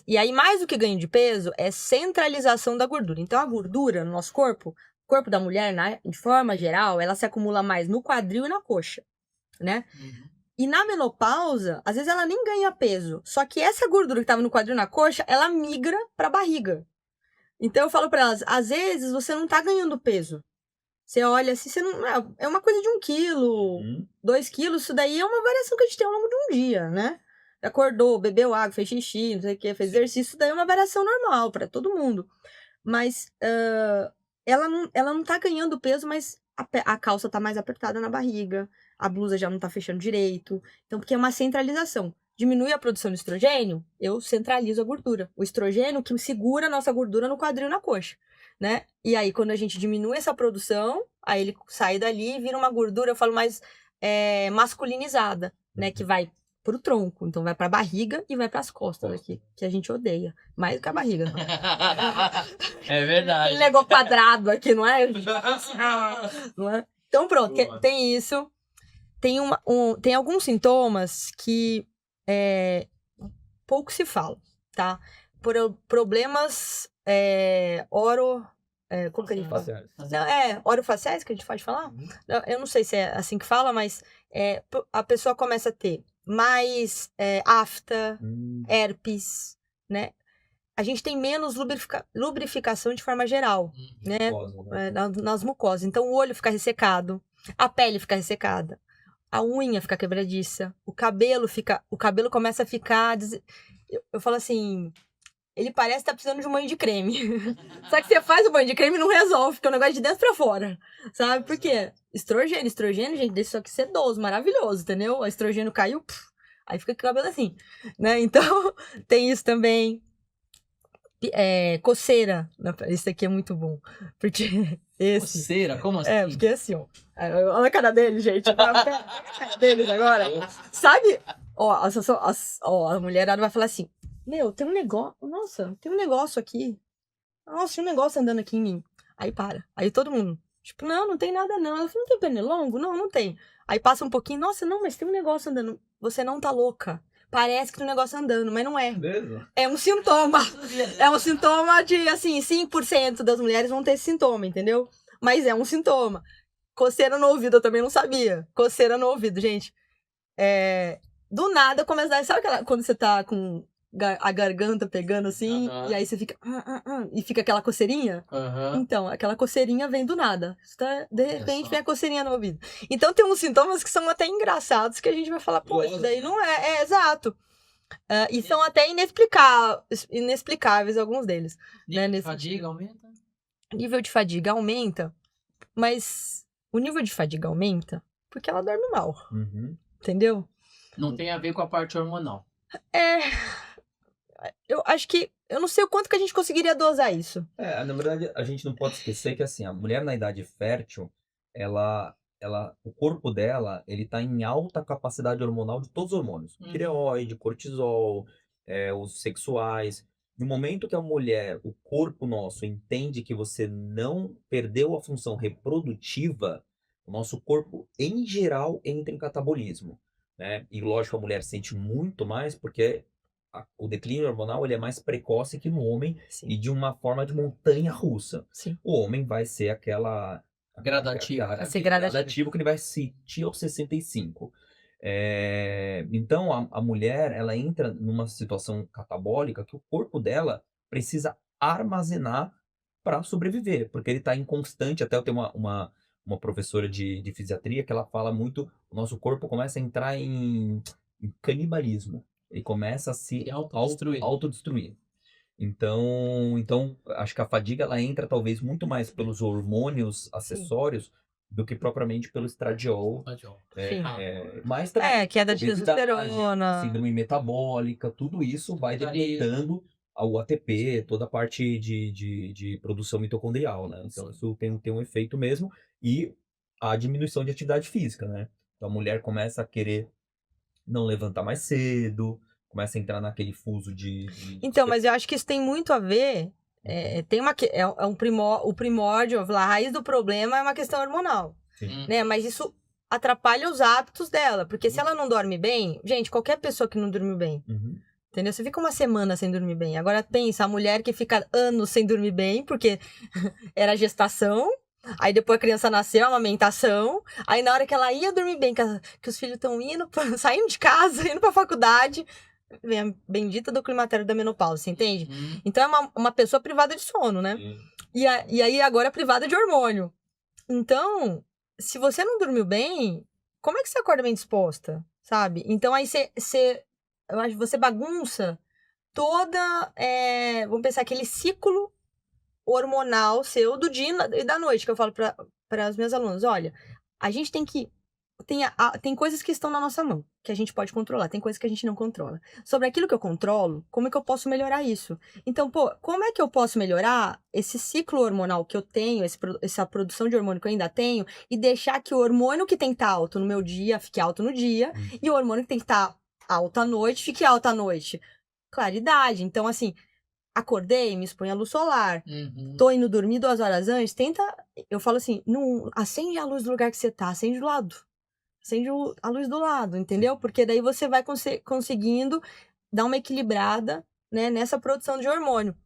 A: e aí mais do que ganho de peso é centralização da gordura. Então a gordura no nosso corpo, o corpo da mulher, de forma geral, ela se acumula mais no quadril e na coxa, né? E na menopausa, às vezes ela nem ganha peso. Só que essa gordura que estava no quadril e na coxa, ela migra para a barriga. Então eu falo para elas, às vezes você não tá ganhando peso. Você olha assim, você não, é uma coisa de 1 quilo, 2 quilos, isso daí é uma variação que a gente tem ao longo de um dia, né? Acordou, bebeu água, fez xixi, não sei o que, fez exercício, isso daí é uma variação normal para todo mundo. Mas ela não tá ganhando peso, mas a calça tá mais apertada na barriga, a blusa já não tá fechando direito. Então, porque é uma centralização. Diminui a produção de estrogênio, eu centralizo a gordura. O estrogênio que segura a nossa gordura no quadril e na coxa, né? E aí, quando a gente diminui essa produção, aí ele sai dali e vira uma gordura, eu falo mais masculinizada, né? Que vai pro tronco. Então, vai pra barriga e vai pras costas aqui, que a gente odeia. Mais do que a barriga. Não.
C: É verdade.
A: Aquele negócio quadrado aqui, não é? Não é? Então, pronto, tem isso. Tem alguns sintomas que pouco se fala, tá? Problemas como que a gente fala? Não, orofaciais que a gente pode falar? Eu não sei se é assim que fala, mas a pessoa começa a ter mais afta, herpes, né? A gente tem menos lubrificação de forma geral, né? Nas mucosas. Então, o olho fica ressecado, a pele fica ressecada, a unha fica quebradiça, o cabelo começa a ficar... Eu falo assim, ele parece estar precisando de um banho de creme. Só que você faz o banho de creme e não resolve, porque é um negócio de dentro pra fora, sabe? Por quê? Estrogênio, gente, deixa isso aqui sedoso, maravilhoso, entendeu? O estrogênio caiu, aí fica com o cabelo assim, né? Então, tem isso também. Coceira. Isso aqui é muito bom. Porque esse...
C: Coceira? Como assim?
A: Porque assim, ó. Olha a cara dele, gente. A cara deles agora. Sabe? A mulherada vai falar assim, tem um negócio... Nossa, tem um negócio aqui. Nossa, tem um negócio andando aqui em mim. Aí para. Aí todo mundo... Tipo, não tem nada não. Ela falou, não tem pernilongo? Não tem. Aí passa um pouquinho, nossa, não, mas tem um negócio andando. Você não tá louca. Parece que tem um negócio andando, mas não é.
B: Mesmo?
A: É um sintoma. É um sintoma de, assim, 5% das mulheres vão ter esse sintoma, entendeu? Mas é um sintoma. Coceira no ouvido, eu também não sabia. Coceira no ouvido, gente. Do nada começa a dar... Sabe quando você tá com a garganta pegando assim, e aí você fica... e fica aquela coceirinha? Então, aquela coceirinha vem do nada. De repente vem a coceirinha no ouvido. Então, tem uns sintomas que são até engraçados, que a gente vai falar, pô, isso daí não é. Exato. E são até inexplicáveis alguns deles.
C: Nível de fadiga aumenta?
A: Nível de fadiga aumenta, mas o nível de fadiga aumenta porque ela dorme mal. Entendeu?
C: Não tem a ver com a parte hormonal.
B: Eu
A: acho que... Eu não sei o quanto que a gente conseguiria dosar isso.
B: Na verdade, a gente não pode esquecer que, assim, a mulher na idade fértil, o corpo dela, ele tá em alta capacidade hormonal de todos os hormônios. Tireoide, cortisol, os sexuais. No momento que a mulher, o corpo nosso, entende que você não perdeu a função reprodutiva, o nosso corpo, em geral, entra em catabolismo, né. E lógico, a mulher sente muito mais, porque o declínio hormonal, ele é mais precoce que no homem
A: Sim,
B: e de uma forma de montanha-russa.
A: sim.
B: O homem vai ser
C: Gradativo.
A: Vai ser
B: aquele
A: gradativo.
B: gradativo que ele vai sentir aos 65. Então a mulher, ela entra numa situação catabólica que o corpo dela precisa armazenar para sobreviver, porque ele está em constante, até eu tenho uma professora de fisiatria que ela fala muito, o nosso corpo começa a entrar em canibalismo, ele começa a se
C: Se autodestruir.
B: autodestruir. Então acho que a fadiga ela entra talvez muito mais pelos hormônios
A: Sim,
B: acessórios do que propriamente pelo estradiol,
A: sim.
B: mas também
A: Queda de
B: obesidade,
A: testosterona.
B: síndrome metabólica, tudo isso vai depletando o ATP, toda a parte de produção mitocondrial, né. Então
A: Sim.
B: isso tem um efeito mesmo, e a diminuição de atividade física, né. Então a mulher começa a querer não levantar mais cedo, começa a entrar naquele fuso de
A: Então, mas eu acho que isso tem muito a ver.
B: Uhum.
A: Tem uma, o primórdio, vou falar, a raiz do problema é uma questão hormonal,
B: Sim.
A: né? Mas isso atrapalha os hábitos dela, porque se ela não dorme bem, gente, qualquer pessoa que não dorme bem,
B: Uhum.
A: entendeu? Você fica uma semana sem dormir bem. Agora pensa, a mulher que fica anos sem dormir bem, porque era gestação, aí depois a criança nasceu, a amamentação, aí na hora que ela ia dormir bem, que os filhos estão indo, saindo de casa, indo pra faculdade, vem a bendita do climatério da menopausa, você entende? Então é uma pessoa privada de sono, né?
B: Sim.
A: E aí agora é privada de hormônio. Então, se você não dormiu bem, como é que você acorda bem disposta, sabe? Então aí eu acho que você bagunça toda, vamos pensar, aquele ciclo hormonal seu do dia e da noite, que eu falo para as minhas alunas, olha, a gente tem que tem coisas que estão na nossa mão, que a gente pode controlar, tem coisas que a gente não controla. Sobre aquilo que eu controlo, como é que eu posso melhorar isso? Então, pô, como é que eu posso melhorar esse ciclo hormonal que eu tenho, essa produção de hormônio que eu ainda tenho, e deixar que o hormônio que tem que estar alto no meu dia, fique alto no dia, e o hormônio que tem que estar alto à noite, fique alto à noite? Claridade. Então, assim, acordei, me exponho à luz solar. Tô indo dormir 2 horas antes, tenta. Eu falo assim, não, acende a luz do lugar que você tá, acende do lado. Acende a luz do lado, entendeu? Porque daí você vai conseguindo dar uma equilibrada, né, nessa produção de hormônio.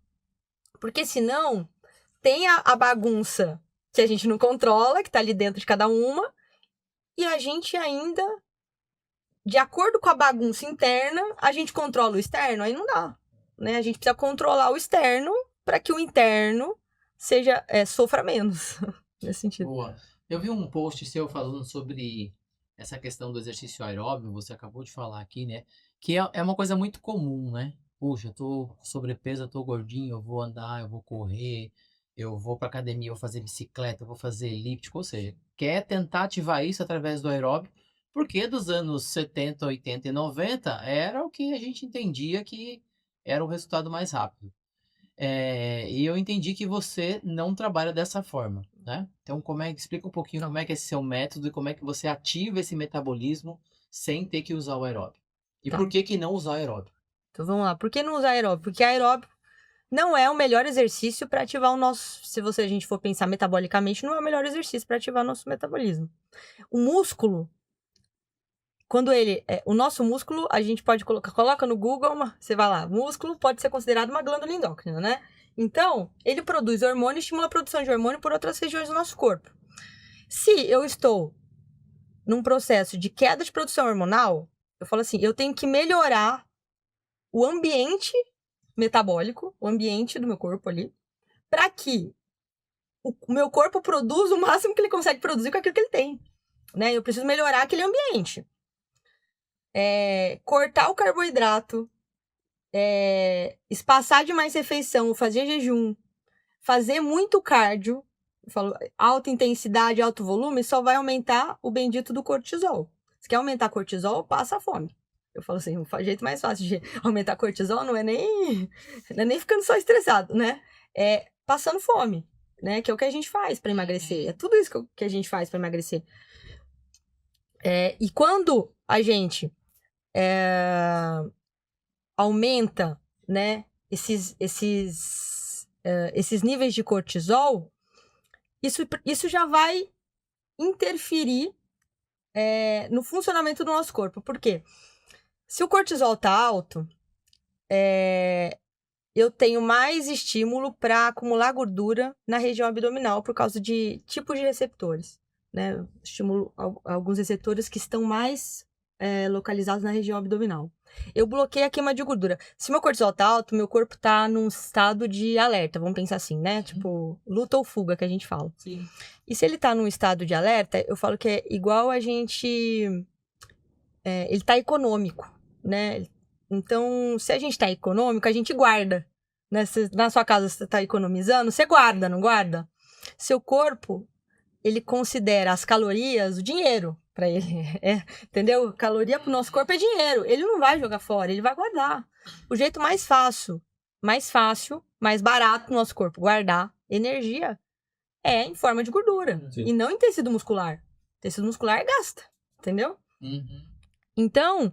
A: Porque senão, tem a bagunça que a gente não controla, que tá ali dentro de cada uma, e a gente ainda, de acordo com a bagunça interna, a gente controla o externo, aí não dá, né? A gente precisa controlar o externo para que o interno sofra menos, nesse sentido.
C: Boa. Eu vi um post seu falando sobre essa questão do exercício aeróbio, você acabou de falar aqui, né? Que é uma coisa muito comum, né? Puxa, eu tô com sobrepeso, eu tô gordinho, eu vou andar, eu vou correr, eu vou pra academia, eu vou fazer bicicleta, eu vou fazer elíptico, ou seja, quer tentar ativar isso através do aeróbio, porque dos anos 70, 80 e 90 era o que a gente entendia que era o resultado mais rápido. E eu entendi que você não trabalha dessa forma, né? Então, explica um pouquinho como é que é esse seu método e como é que você ativa esse metabolismo sem ter que usar o aeróbio. E
A: Tá.
C: por que que não usar o aeróbio?
A: Então vamos lá. Por que não usar aeróbio? Porque aeróbio não é o melhor exercício para ativar o nosso. Se a gente for pensar metabolicamente, não é o melhor exercício para ativar o nosso metabolismo. O músculo, quando o nosso músculo, a gente pode coloca no Google, você vai lá, músculo pode ser considerado uma glândula endócrina, né? Então, ele produz hormônio e estimula a produção de hormônio por outras regiões do nosso corpo. Se eu estou num processo de queda de produção hormonal, eu falo assim, eu tenho que melhorar o ambiente metabólico, o ambiente do meu corpo ali, para que o meu corpo produza o máximo que ele consegue produzir com aquilo que ele tem, né? Eu preciso melhorar aquele ambiente. Cortar o carboidrato, espaçar demais refeição, fazer jejum, fazer muito cardio, eu falo, alta intensidade, alto volume, só vai aumentar o bendito do cortisol. Se quer aumentar cortisol, passa fome. Eu falo assim, o jeito mais fácil de aumentar cortisol não é nem ficando só estressado, né? É passando fome, né? Que é o que a gente faz para emagrecer. É tudo isso que a gente faz para emagrecer. E quando a gente aumenta, né, esses níveis de cortisol, isso já vai interferir no funcionamento do nosso corpo. Por quê? Se o cortisol tá alto, eu tenho mais estímulo para acumular gordura na região abdominal por causa de tipos de receptores, né? Estimulo alguns receptores que estão mais localizados na região abdominal. Eu bloqueio a queima de gordura. Se meu cortisol tá alto, meu corpo tá num estado de alerta, vamos pensar assim, né? Tipo, luta ou fuga, que a gente fala.
C: Sim.
A: E se ele tá num estado de alerta, eu falo que é igual a gente... ele tá econômico, né? Então, se a gente tá econômico, a gente guarda. Né? Na sua casa você tá economizando, você guarda, não guarda? Seu corpo, ele considera as calorias o dinheiro para ele. Entendeu? Caloria pro nosso corpo é dinheiro. Ele não vai jogar fora, ele vai guardar. O jeito mais fácil, mais barato do nosso corpo guardar energia é em forma de gordura.
B: Sim.
A: E não em tecido muscular. Tecido muscular gasta, entendeu?
C: Uhum.
A: Então,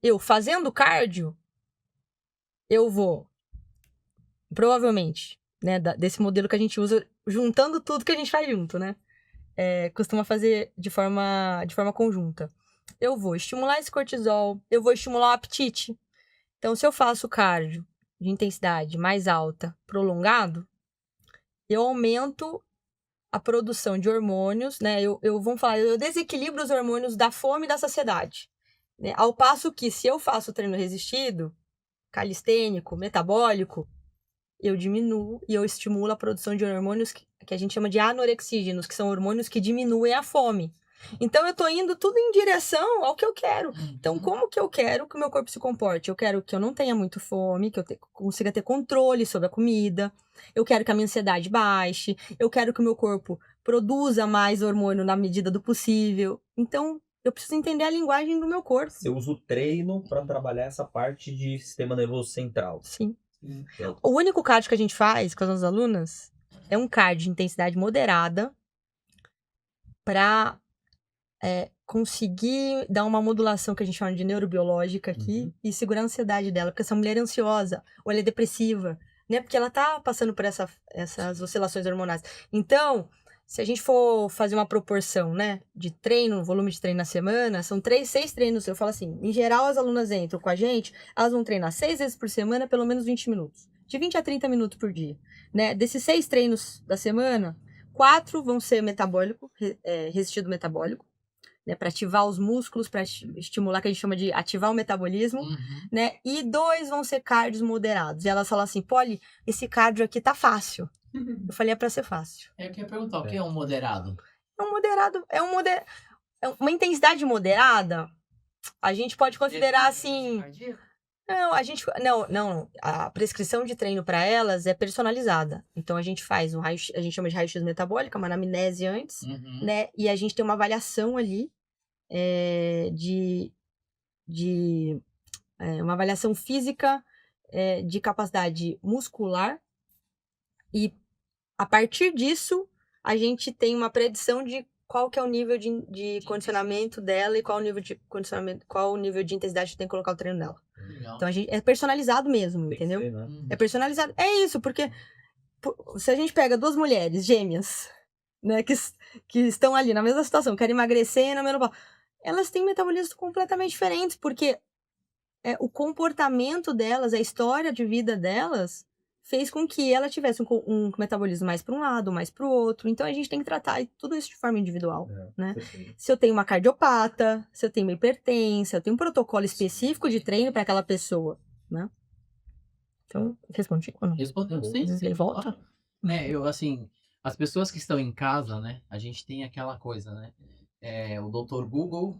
A: eu fazendo cardio, eu vou, provavelmente, né, desse modelo que a gente usa, juntando tudo que a gente faz junto, né? Costuma fazer de forma conjunta. Eu vou estimular esse cortisol, eu vou estimular o apetite. Então, se eu faço cardio de intensidade mais alta, prolongado, eu aumento a produção de hormônios, né? Eu desequilibro os hormônios da fome e da saciedade. Né? Ao passo que, se eu faço treino resistido, calistênico, metabólico, eu diminuo e eu estimulo a produção de hormônios que a gente chama de anorexígenos, que são hormônios que diminuem a fome. Então, eu tô indo tudo em direção ao que eu quero. Então, como que eu quero que o meu corpo se comporte? Eu quero que eu não tenha muito fome, que eu consiga ter controle sobre a comida. Eu quero que a minha ansiedade baixe. Eu quero que o meu corpo produza mais hormônio na medida do possível. Então, eu preciso entender a linguagem do meu corpo.
B: Você usa o treino para trabalhar essa parte de sistema nervoso central.
A: Sim. O único cardio que a gente faz com as nossas alunas é um cardio de intensidade moderada para conseguir dar uma modulação que a gente chama de neurobiológica aqui e segurar a ansiedade dela, porque essa mulher é ansiosa ou ela é depressiva, né? Porque ela tá passando por essas oscilações hormonais. Então, se a gente for fazer uma proporção, né, de treino, volume de treino na semana, são 6 treinos. Eu falo assim, em geral as alunas entram com a gente, elas vão treinar 6 vezes por semana, pelo menos 20 minutos. De 20 a 30 minutos por dia, né? Desses 6 treinos da semana, 4 vão ser metabólico, resistido metabólico, né, para ativar os músculos, para estimular, que a gente chama de ativar o metabolismo, né? E 2 vão ser cardios moderados. E elas falam assim, Polly, esse cardio aqui tá fácil. Eu falei, é para ser fácil.
C: Eu queria perguntar, o que é um moderado?
A: Uma intensidade moderada, a gente pode considerar assim... Não, a prescrição de treino para elas é personalizada. Então a gente faz a gente chama de raio-x metabólica, uma anamnese antes, né? E a gente tem uma avaliação ali uma avaliação física de capacidade muscular, e a partir disso a gente tem uma predição de qual que é o nível de condicionamento dela e qual o nível de condicionamento, qual o nível de intensidade que tem que colocar o treino nela.
C: Legal.
A: Então, é personalizado mesmo,
B: Tem que
A: entendeu?
B: ser, né?
A: É personalizado. É isso, porque se a gente pega 2 mulheres gêmeas, né, que estão ali na mesma situação, querem emagrecer na menopausa, elas têm metabolismos completamente diferentes, porque o comportamento delas, a história de vida delas, fez com que ela tivesse um metabolismo mais para um lado, mais para o outro. Então, a gente tem que tratar tudo isso de forma individual, né? Se eu tenho uma cardiopata, se eu tenho uma hipertensa, eu tenho um protocolo específico de treino para aquela pessoa, né? Então, respondi ou não?
C: Respondeu, sim.
A: Ele volta?
C: Eu, assim, as pessoas que estão em casa, né, a gente tem aquela coisa, né? O Dr. Google,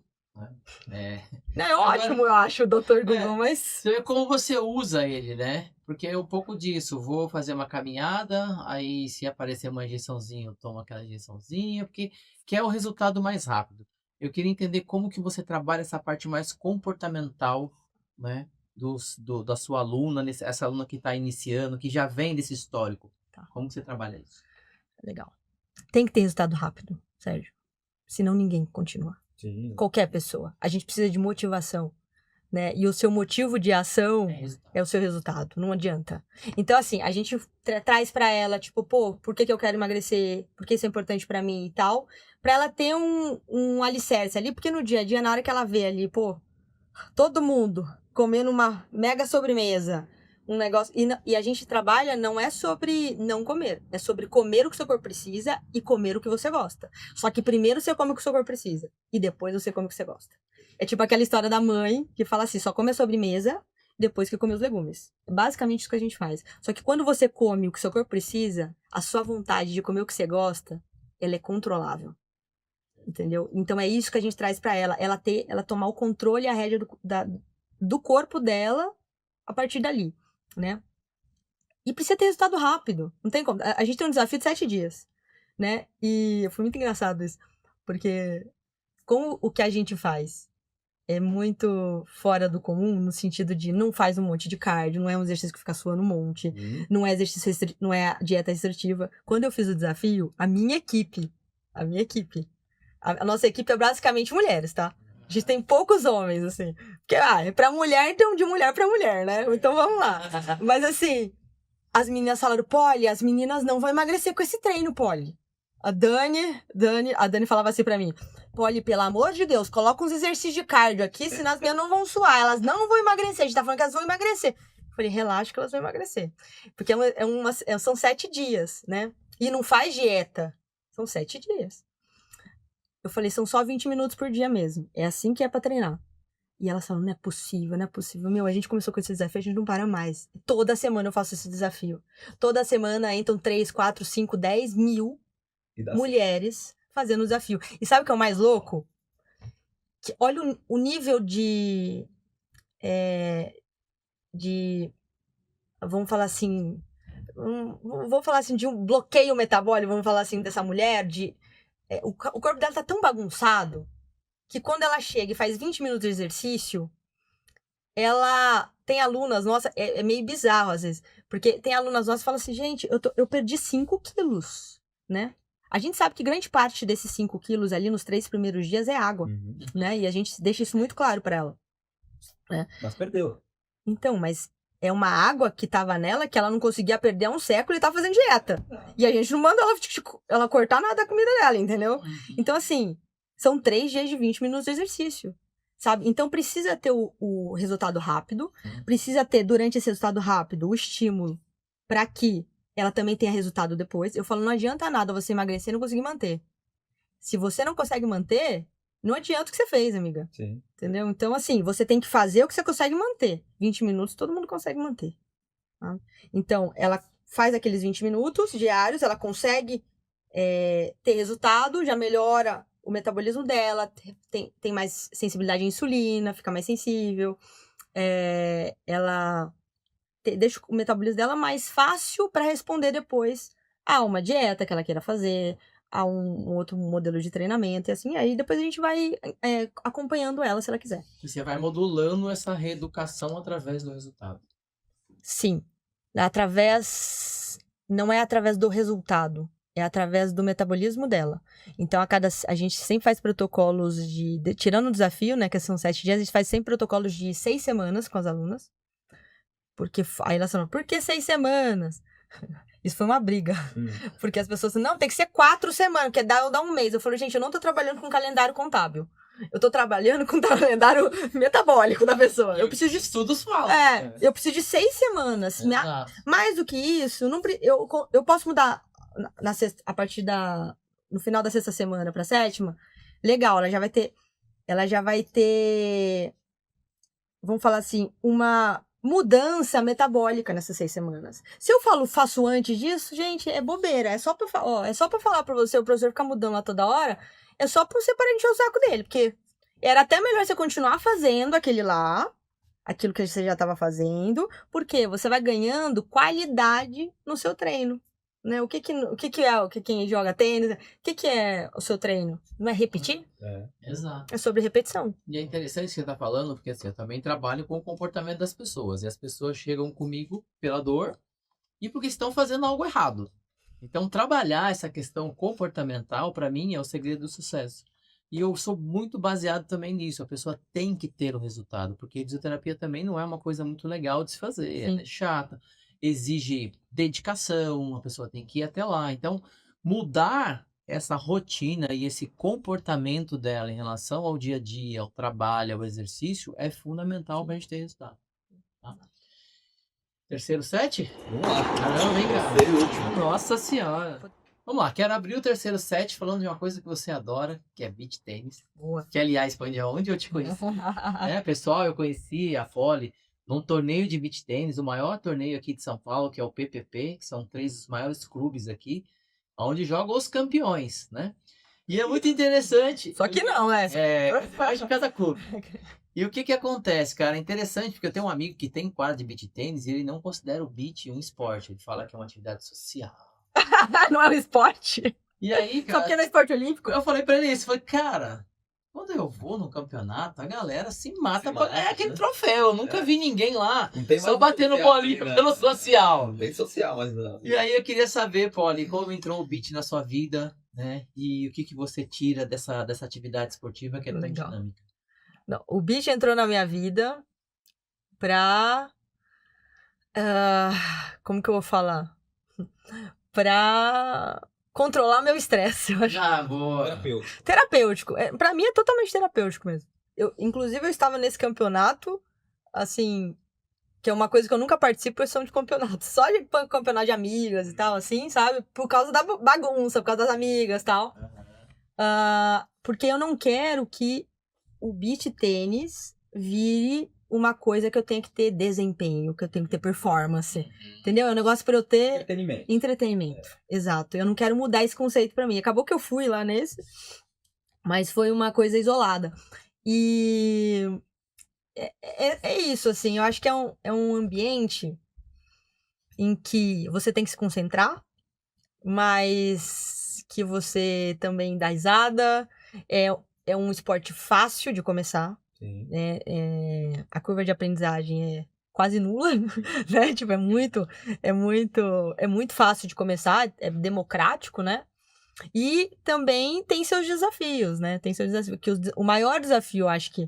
C: né?
A: É ótimo, eu acho, o Dr. Google, mas...
C: Você vê como você usa ele, né? Porque é um pouco disso. Vou fazer uma caminhada, aí se aparecer uma injeçãozinha, eu tomo aquela injeçãozinha, porque que é o resultado mais rápido. Eu queria entender como que você trabalha essa parte mais comportamental, né? Da sua aluna, essa aluna que está iniciando, que já vem desse histórico.
A: Tá.
C: Como que você trabalha isso?
A: Legal. Tem que ter resultado rápido, Sérgio. Senão ninguém continua.
B: Sim.
A: Qualquer pessoa. A gente precisa de motivação. né? E o seu motivo de ação
C: É resultado.
A: é o seu resultado, não adianta. Então, assim, a gente traz pra ela, tipo, pô, por que que eu quero emagrecer? Por que isso é importante pra mim e tal? Pra ela ter um alicerce ali, porque no dia a dia, na hora que ela vê ali, pô, todo mundo comendo uma mega sobremesa, um negócio. E a gente trabalha não é sobre não comer, é sobre comer o que o seu corpo precisa e comer o que você gosta. Só que primeiro você come o que o seu corpo precisa e depois você come o que você gosta. É tipo aquela história da mãe que fala assim: só come a sobremesa depois que come os legumes. É basicamente isso que a gente faz. Só que quando você come o que o seu corpo precisa, a sua vontade de comer o que você gosta, ela é controlável. Entendeu? Então é isso que a gente traz pra ela. Ela tomar o controle e a rédea do corpo dela a partir dali, né? E precisa ter resultado rápido. Não tem como. A gente tem um desafio de 7 dias, né? E foi muito engraçado isso. Porque com o que a gente faz é muito fora do comum, no sentido de não faz um monte de cardio, não é um exercício que fica suando um monte, não é exercício não é dieta restritiva. Quando eu fiz o desafio, a minha equipe, a nossa equipe é basicamente mulheres, tá? A gente tem poucos homens, assim. Porque, é pra mulher, então de mulher pra mulher, né? Então vamos lá. Mas assim, as meninas falaram, Polly, as meninas não vão emagrecer com esse treino, Polly. A Dani falava assim pra mim, Polly, pelo amor de Deus, coloca uns exercícios de cardio aqui, senão as meninas não vão suar, elas não vão emagrecer, a gente tá falando que elas vão emagrecer. Eu falei, relaxa que elas vão emagrecer. Porque são 7 dias, né? E não faz dieta. São 7 dias. Eu falei, são só 20 minutos por dia mesmo. É assim que é pra treinar. E elas falaram, não é possível, não é possível. Meu, a gente começou com esse desafio, a gente não para mais. Toda semana eu faço esse desafio. Toda semana entram 3, 4, 5, 10 mil mulheres fazendo o desafio. E sabe o que é o mais louco? Que olha o nível vamos falar assim, vou falar assim, de um bloqueio metabólico, vamos falar assim, dessa mulher, o corpo dela tá tão bagunçado que quando ela chega e faz 20 minutos de exercício, ela tem alunas, nossa, é meio bizarro às vezes, porque tem alunas nossas que falam assim, gente, eu perdi 5 quilos, né? A gente sabe que grande parte desses 5 quilos ali nos 3 primeiros dias é água, né? E a gente deixa isso muito claro pra ela. Né?
B: Mas perdeu.
A: Então, mas é uma água que tava nela que ela não conseguia perder há um século e tá fazendo dieta. E a gente não manda ela cortar nada da comida dela, entendeu? Então, assim, são 3 dias de 20 minutos de exercício, sabe? Então, precisa ter o resultado rápido, precisa ter, durante esse resultado rápido, o estímulo para que ela também tenha resultado depois. Eu falo, não adianta nada você emagrecer e não conseguir manter. Se você não consegue manter, não adianta o que você fez, amiga.
B: Sim.
A: Entendeu? Então, assim, você tem que fazer o que você consegue manter. 20 minutos todo mundo consegue manter. Tá? Então, ela faz aqueles 20 minutos diários, ela consegue ter resultado, já melhora o metabolismo dela, tem mais sensibilidade à insulina, fica mais sensível. Ela deixa o metabolismo dela mais fácil para responder depois a uma dieta que ela queira fazer, a um outro modelo de treinamento e assim. Aí depois a gente vai acompanhando ela se ela quiser.
C: E você vai modulando essa reeducação através do resultado.
A: Sim. Não é através do resultado, é através do metabolismo dela. Então, a gente sempre faz protocolos tirando o desafio, né, que são 7 dias, a gente faz sempre protocolos de 6 semanas com as alunas. Porque aí elas falam, por que 6 semanas? Isso foi uma briga. Porque as pessoas não, tem que ser 4 semanas, porque dá um mês. Eu falei, gente, eu não tô trabalhando com calendário contábil. Eu tô trabalhando com calendário metabólico da pessoa. Eu preciso de
C: estudos falam.
A: Eu preciso de 6 semanas. Mais do que isso, eu posso mudar a partir no final da 6ª semana pra 7ª. Legal, ela já vai ter, vamos falar assim, uma mudança metabólica nessas 6 semanas. Se eu faço antes disso, gente, é bobeira. É só pra falar pra você, o professor ficar mudando lá toda hora, é só pra você parar de encher o saco dele, porque era até melhor você continuar fazendo aquilo que você já estava fazendo, porque você vai ganhando qualidade no seu treino. Né? O que quem joga tênis, o que é o seu treino? Não é repetir?
C: Exato.
A: É sobre repetição.
C: E é interessante o que você está falando, porque assim, eu também trabalho com o comportamento das pessoas. E as pessoas chegam comigo pela dor e porque estão fazendo algo errado. Então, trabalhar essa questão comportamental, para mim, é o segredo do sucesso. E eu sou muito baseado também nisso. A pessoa tem que ter o resultado, porque fisioterapia também não é uma coisa muito legal de se fazer. Ela
A: Sim.
C: é chata, exige dedicação, a pessoa tem que ir até lá. Então, mudar essa rotina e esse comportamento dela em relação ao dia a dia, ao trabalho, ao exercício, é fundamental para a gente ter resultado. Tá? Terceiro set?
B: Vamos lá.
C: Caramba, hein, cara?
B: Terceiro e último.
C: Nossa senhora. Vamos lá, quero abrir o terceiro set falando de uma coisa que você adora, que é beach tênis.
A: Boa.
C: Que, aliás, foi onde eu te conheci. Pessoal, eu conheci a Fole num torneio de beach tênis, o maior torneio aqui de São Paulo, que é o PPP, que são 3 dos maiores clubes aqui, onde jogam os campeões, né? E é muito interessante.
A: Só que não, né?
C: Faz de cada clube. E o que acontece, cara? É interessante, porque eu tenho um amigo que tem quadra de beach tênis e ele não considera o beach um esporte. Ele fala que é uma atividade social.
A: Não é um esporte.
C: E aí,
A: Só
C: cara,
A: porque não é esporte olímpico.
C: eu falei pra ele isso. Falei, cara, quando eu vou no campeonato, a galera se mata. É aquele troféu. Eu nunca vi ninguém lá
B: Não tem
C: só
B: mais
C: batendo
B: social,
C: bolinha
B: né?
C: pelo social.
B: Bem social, mas não.
C: E aí eu queria saber, Poli, como entrou o beach na sua vida, né? E o que você tira dessa atividade esportiva que é tão
A: Legal.
C: dinâmica.
A: Não, o beach entrou na minha vida pra... como que eu vou falar? Pra controlar meu estresse, eu acho.
C: Ah, boa.
B: Terapêutico.
A: Terapêutico. Pra mim é totalmente terapêutico mesmo. Inclusive, eu estava nesse campeonato, assim, que é uma coisa que eu nunca participo, são de campeonato. Só de campeonato de amigas e tal, assim, sabe? Por causa da bagunça, por causa das amigas e tal. Porque eu não quero que o beach tênis vire uma coisa que eu tenho que ter desempenho, que eu tenho que ter performance. Entendeu? É um negócio pra eu ter entretenimento. Exato. Eu não quero mudar esse conceito pra mim. Acabou que eu fui lá nesse, mas foi uma coisa isolada. E é isso, assim. Eu acho que é um ambiente em que você tem que se concentrar, mas que você também dá risada. É um esporte fácil de começar.
B: Sim.
A: A curva de aprendizagem é quase nula, né? Tipo, é muito fácil de começar, é democrático, né? E também tem seus desafios, né? Tem seus desafios. Que o maior desafio, acho que,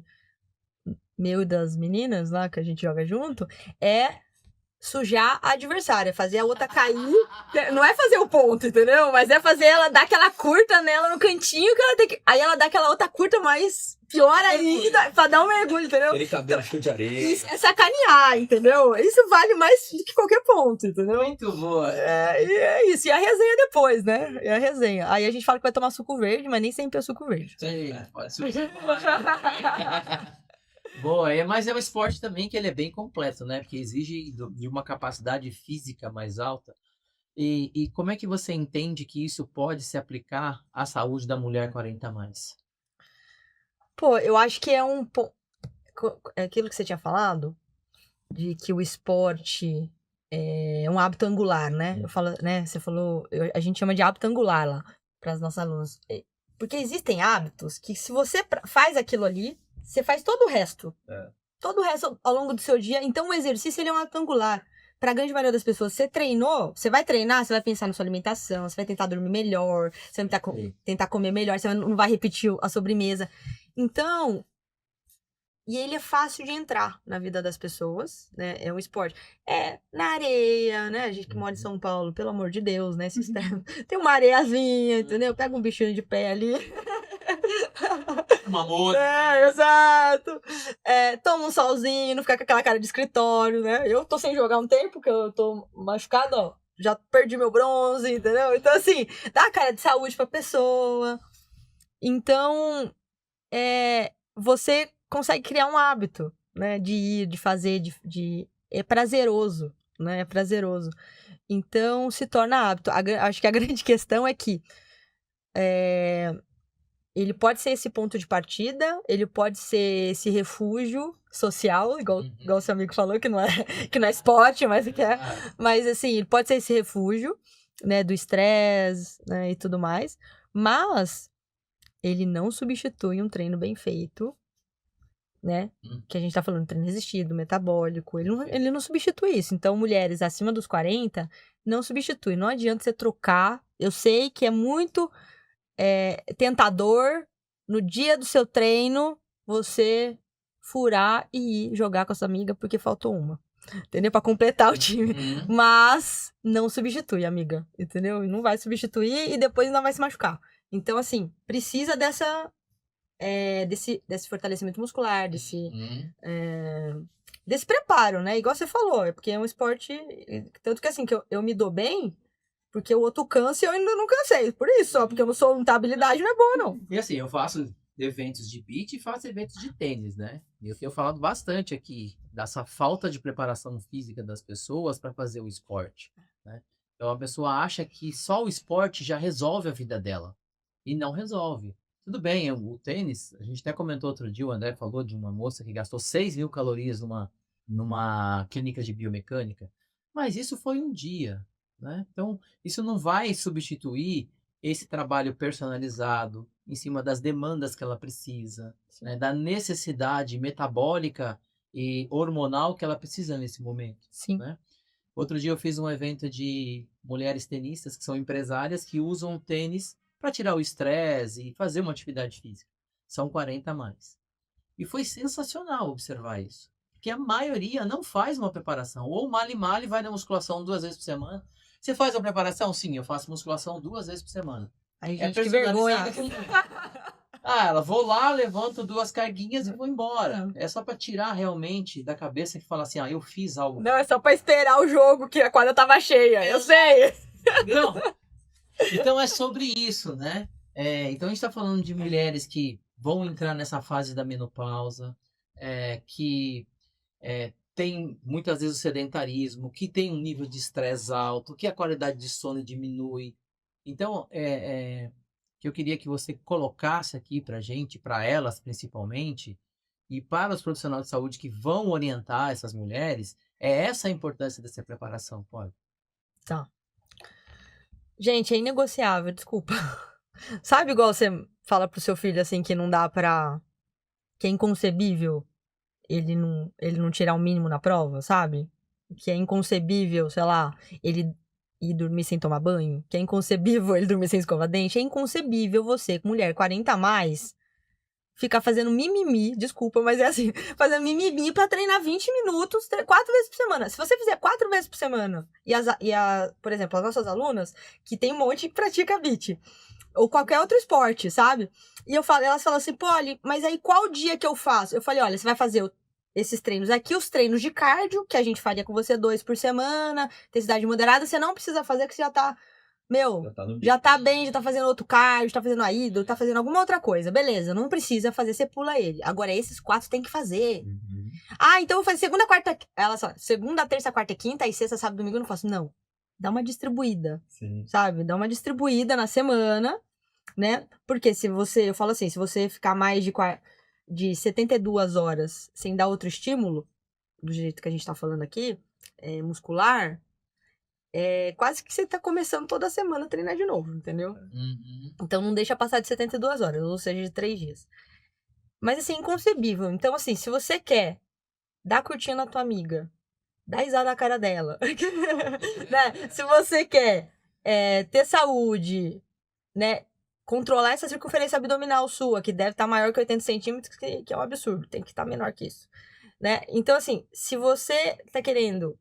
A: meu e das meninas lá, que a gente joga junto, é sujar a adversária, fazer a outra cair. Não é fazer o ponto, entendeu? Mas é fazer ela dar aquela curta nela no cantinho que ela tem que... Aí ela dá aquela outra curta mais pior ainda, pra dar um mergulho, entendeu?
B: Aquele cabelo cheio de areia.
A: Isso é sacanear, entendeu? Isso vale mais do que qualquer ponto, entendeu?
C: Muito boa.
A: E é isso. E a resenha depois, né? E a resenha. Aí a gente fala que vai tomar suco verde, mas nem sempre é suco verde.
C: Sim, pode ser. Boa, mas é um esporte também que ele é bem completo, né? Porque exige de uma capacidade física mais alta. E como é que você entende que isso pode se aplicar à saúde da mulher 40 a mais?
A: Pô, eu acho que é aquilo que você tinha falado, de que o esporte é um hábito angular, né? Eu falo, né? Você falou, a gente chama de hábito angular lá, para as nossas alunas. Porque existem hábitos que, se você faz aquilo ali, você faz todo o resto. Todo o resto ao longo do seu dia. Então, o exercício, ele é um hábito angular. Para a grande maioria das pessoas, você treinou, você vai treinar, você vai pensar na sua alimentação, você vai tentar dormir melhor, você vai tentar comer melhor, você não vai repetir a sobremesa. Então, e ele é fácil de entrar na vida das pessoas, né? É um esporte. Na areia, né? A gente que mora em São Paulo, pelo amor de Deus, né? Tem uma areiazinha, entendeu? Pega um bichinho de pé ali.
C: Uma moça.
A: Exato. Toma um solzinho, não fica com aquela cara de escritório, né? Eu tô sem jogar um tempo, porque eu tô machucada, ó. Já perdi meu bronze, entendeu? Então, assim, dá a cara de saúde pra pessoa. Então, você consegue criar um hábito, né? De ir, de fazer, é prazeroso, né? É prazeroso. Então, se torna hábito. Acho que a grande questão é que ele pode ser esse ponto de partida, ele pode ser esse refúgio social, igual o seu amigo falou, que não é esporte, mas que é. Mas, assim, ele pode ser esse refúgio, né? Do estresse, né? E tudo mais. Mas ele não substitui um treino bem feito, né? Que a gente tá falando, treino resistido, metabólico, ele não substitui isso. Então, mulheres acima dos 40, não substitui. Não adianta você trocar. Eu sei que é muito tentador no dia do seu treino, você furar e ir jogar com a sua amiga porque faltou uma. Entendeu? Pra completar o time.
C: Uhum.
A: Mas não substitui, amiga. Entendeu? Não vai substituir e depois ainda vai se machucar. Então, assim, precisa desse fortalecimento muscular,
C: Uhum.
A: desse preparo, né? Igual você falou, é porque é um esporte. Tanto que assim, que eu me dou bem, porque o outro cansa e eu ainda não cansei. Por isso, só porque eu não sou, não tenho habilidade, não é boa, não.
C: E assim, eu faço eventos de beach e faço eventos de tênis, né? E eu tenho falado bastante aqui dessa falta de preparação física das pessoas para fazer o esporte, né? Então a pessoa acha que só o esporte já resolve a vida dela. E não resolve. Tudo bem, o tênis, a gente até comentou outro dia, o André falou de uma moça que gastou 6.000 calorias numa clínica de biomecânica, mas isso foi um dia, né? Então, isso não vai substituir esse trabalho personalizado em cima das demandas que ela precisa,
A: Sim.
C: né? Da necessidade metabólica e hormonal que ela precisa nesse momento,
A: Sim.
C: né? Outro dia eu fiz um evento de mulheres tenistas que são empresárias que usam tênis para tirar o estresse e fazer uma atividade física. São 40 a mais. E foi sensacional observar isso. Porque a maioria não faz uma preparação. Ou male vai na musculação 2 vezes por semana. Você faz uma preparação? Sim, eu faço musculação 2 vezes por semana.
A: Aí,
C: É
A: gente, que vergonha.
C: personalizado. Ela vou lá, levanto 2 carguinhas e vou embora. É só para tirar realmente da cabeça que fala assim, eu fiz algo.
A: Não, é só pra esperar o jogo, que a quadra tava cheia. Eu sei.
C: Não. Então é sobre isso, né? Então a gente está falando de mulheres que vão entrar nessa fase da menopausa, que tem muitas vezes o sedentarismo, que tem um nível de estresse alto, que a qualidade de sono diminui. Então, que eu queria que você colocasse aqui para gente, para elas principalmente, e para os profissionais de saúde que vão orientar essas mulheres, é essa a importância dessa preparação, pode?
A: Tá. Gente, é inegociável, desculpa. Sabe igual você fala pro seu filho assim que não dá pra. Que é inconcebível ele não tirar o mínimo na prova, sabe? Que é inconcebível, sei lá, ele ir dormir sem tomar banho. Que é inconcebível ele dormir sem escovar dente. É inconcebível você, mulher 40 a mais, ficar fazendo mimimi, desculpa, mas é assim, fazendo mimimi pra treinar 20 minutos, 4 vezes por semana. Se você fizer 4 vezes por semana, por exemplo, as nossas alunas, que tem um monte que pratica beat, ou qualquer outro esporte, sabe? E elas falam assim, Polly, mas aí qual dia que eu faço? Eu falei, olha, você vai fazer esses treinos aqui, os treinos de cardio, que a gente faria com você 2 por semana, intensidade moderada, você não precisa fazer, que você já tá, já tá bem, já tá fazendo outro cardio, tá fazendo a ídolo, tá fazendo alguma outra coisa. Beleza, não precisa fazer, você pula ele. Agora, esses 4 tem que fazer.
B: Uhum.
A: Então eu vou fazer segunda, quarta, segunda, terça, quarta e quinta, e sexta, sábado, domingo eu não faço. Não. Dá uma distribuída,
B: Sim.
A: sabe? Dá uma distribuída na semana, né? Porque eu falo assim, se você ficar mais de 72 horas sem dar outro estímulo, do jeito que a gente tá falando aqui, muscular, quase que você tá começando toda semana a treinar de novo, entendeu?
C: Uhum.
A: Então não deixa passar de 72 horas, ou seja, de 3 dias. Mas assim, inconcebível. Então assim, se você quer dar curtinha na tua amiga, dá risada na cara dela, né? Se você quer ter saúde, né? Controlar essa circunferência abdominal sua, que deve estar maior que 80 centímetros, que é um absurdo, tem que estar menor que isso, né? Então, assim, se você tá querendo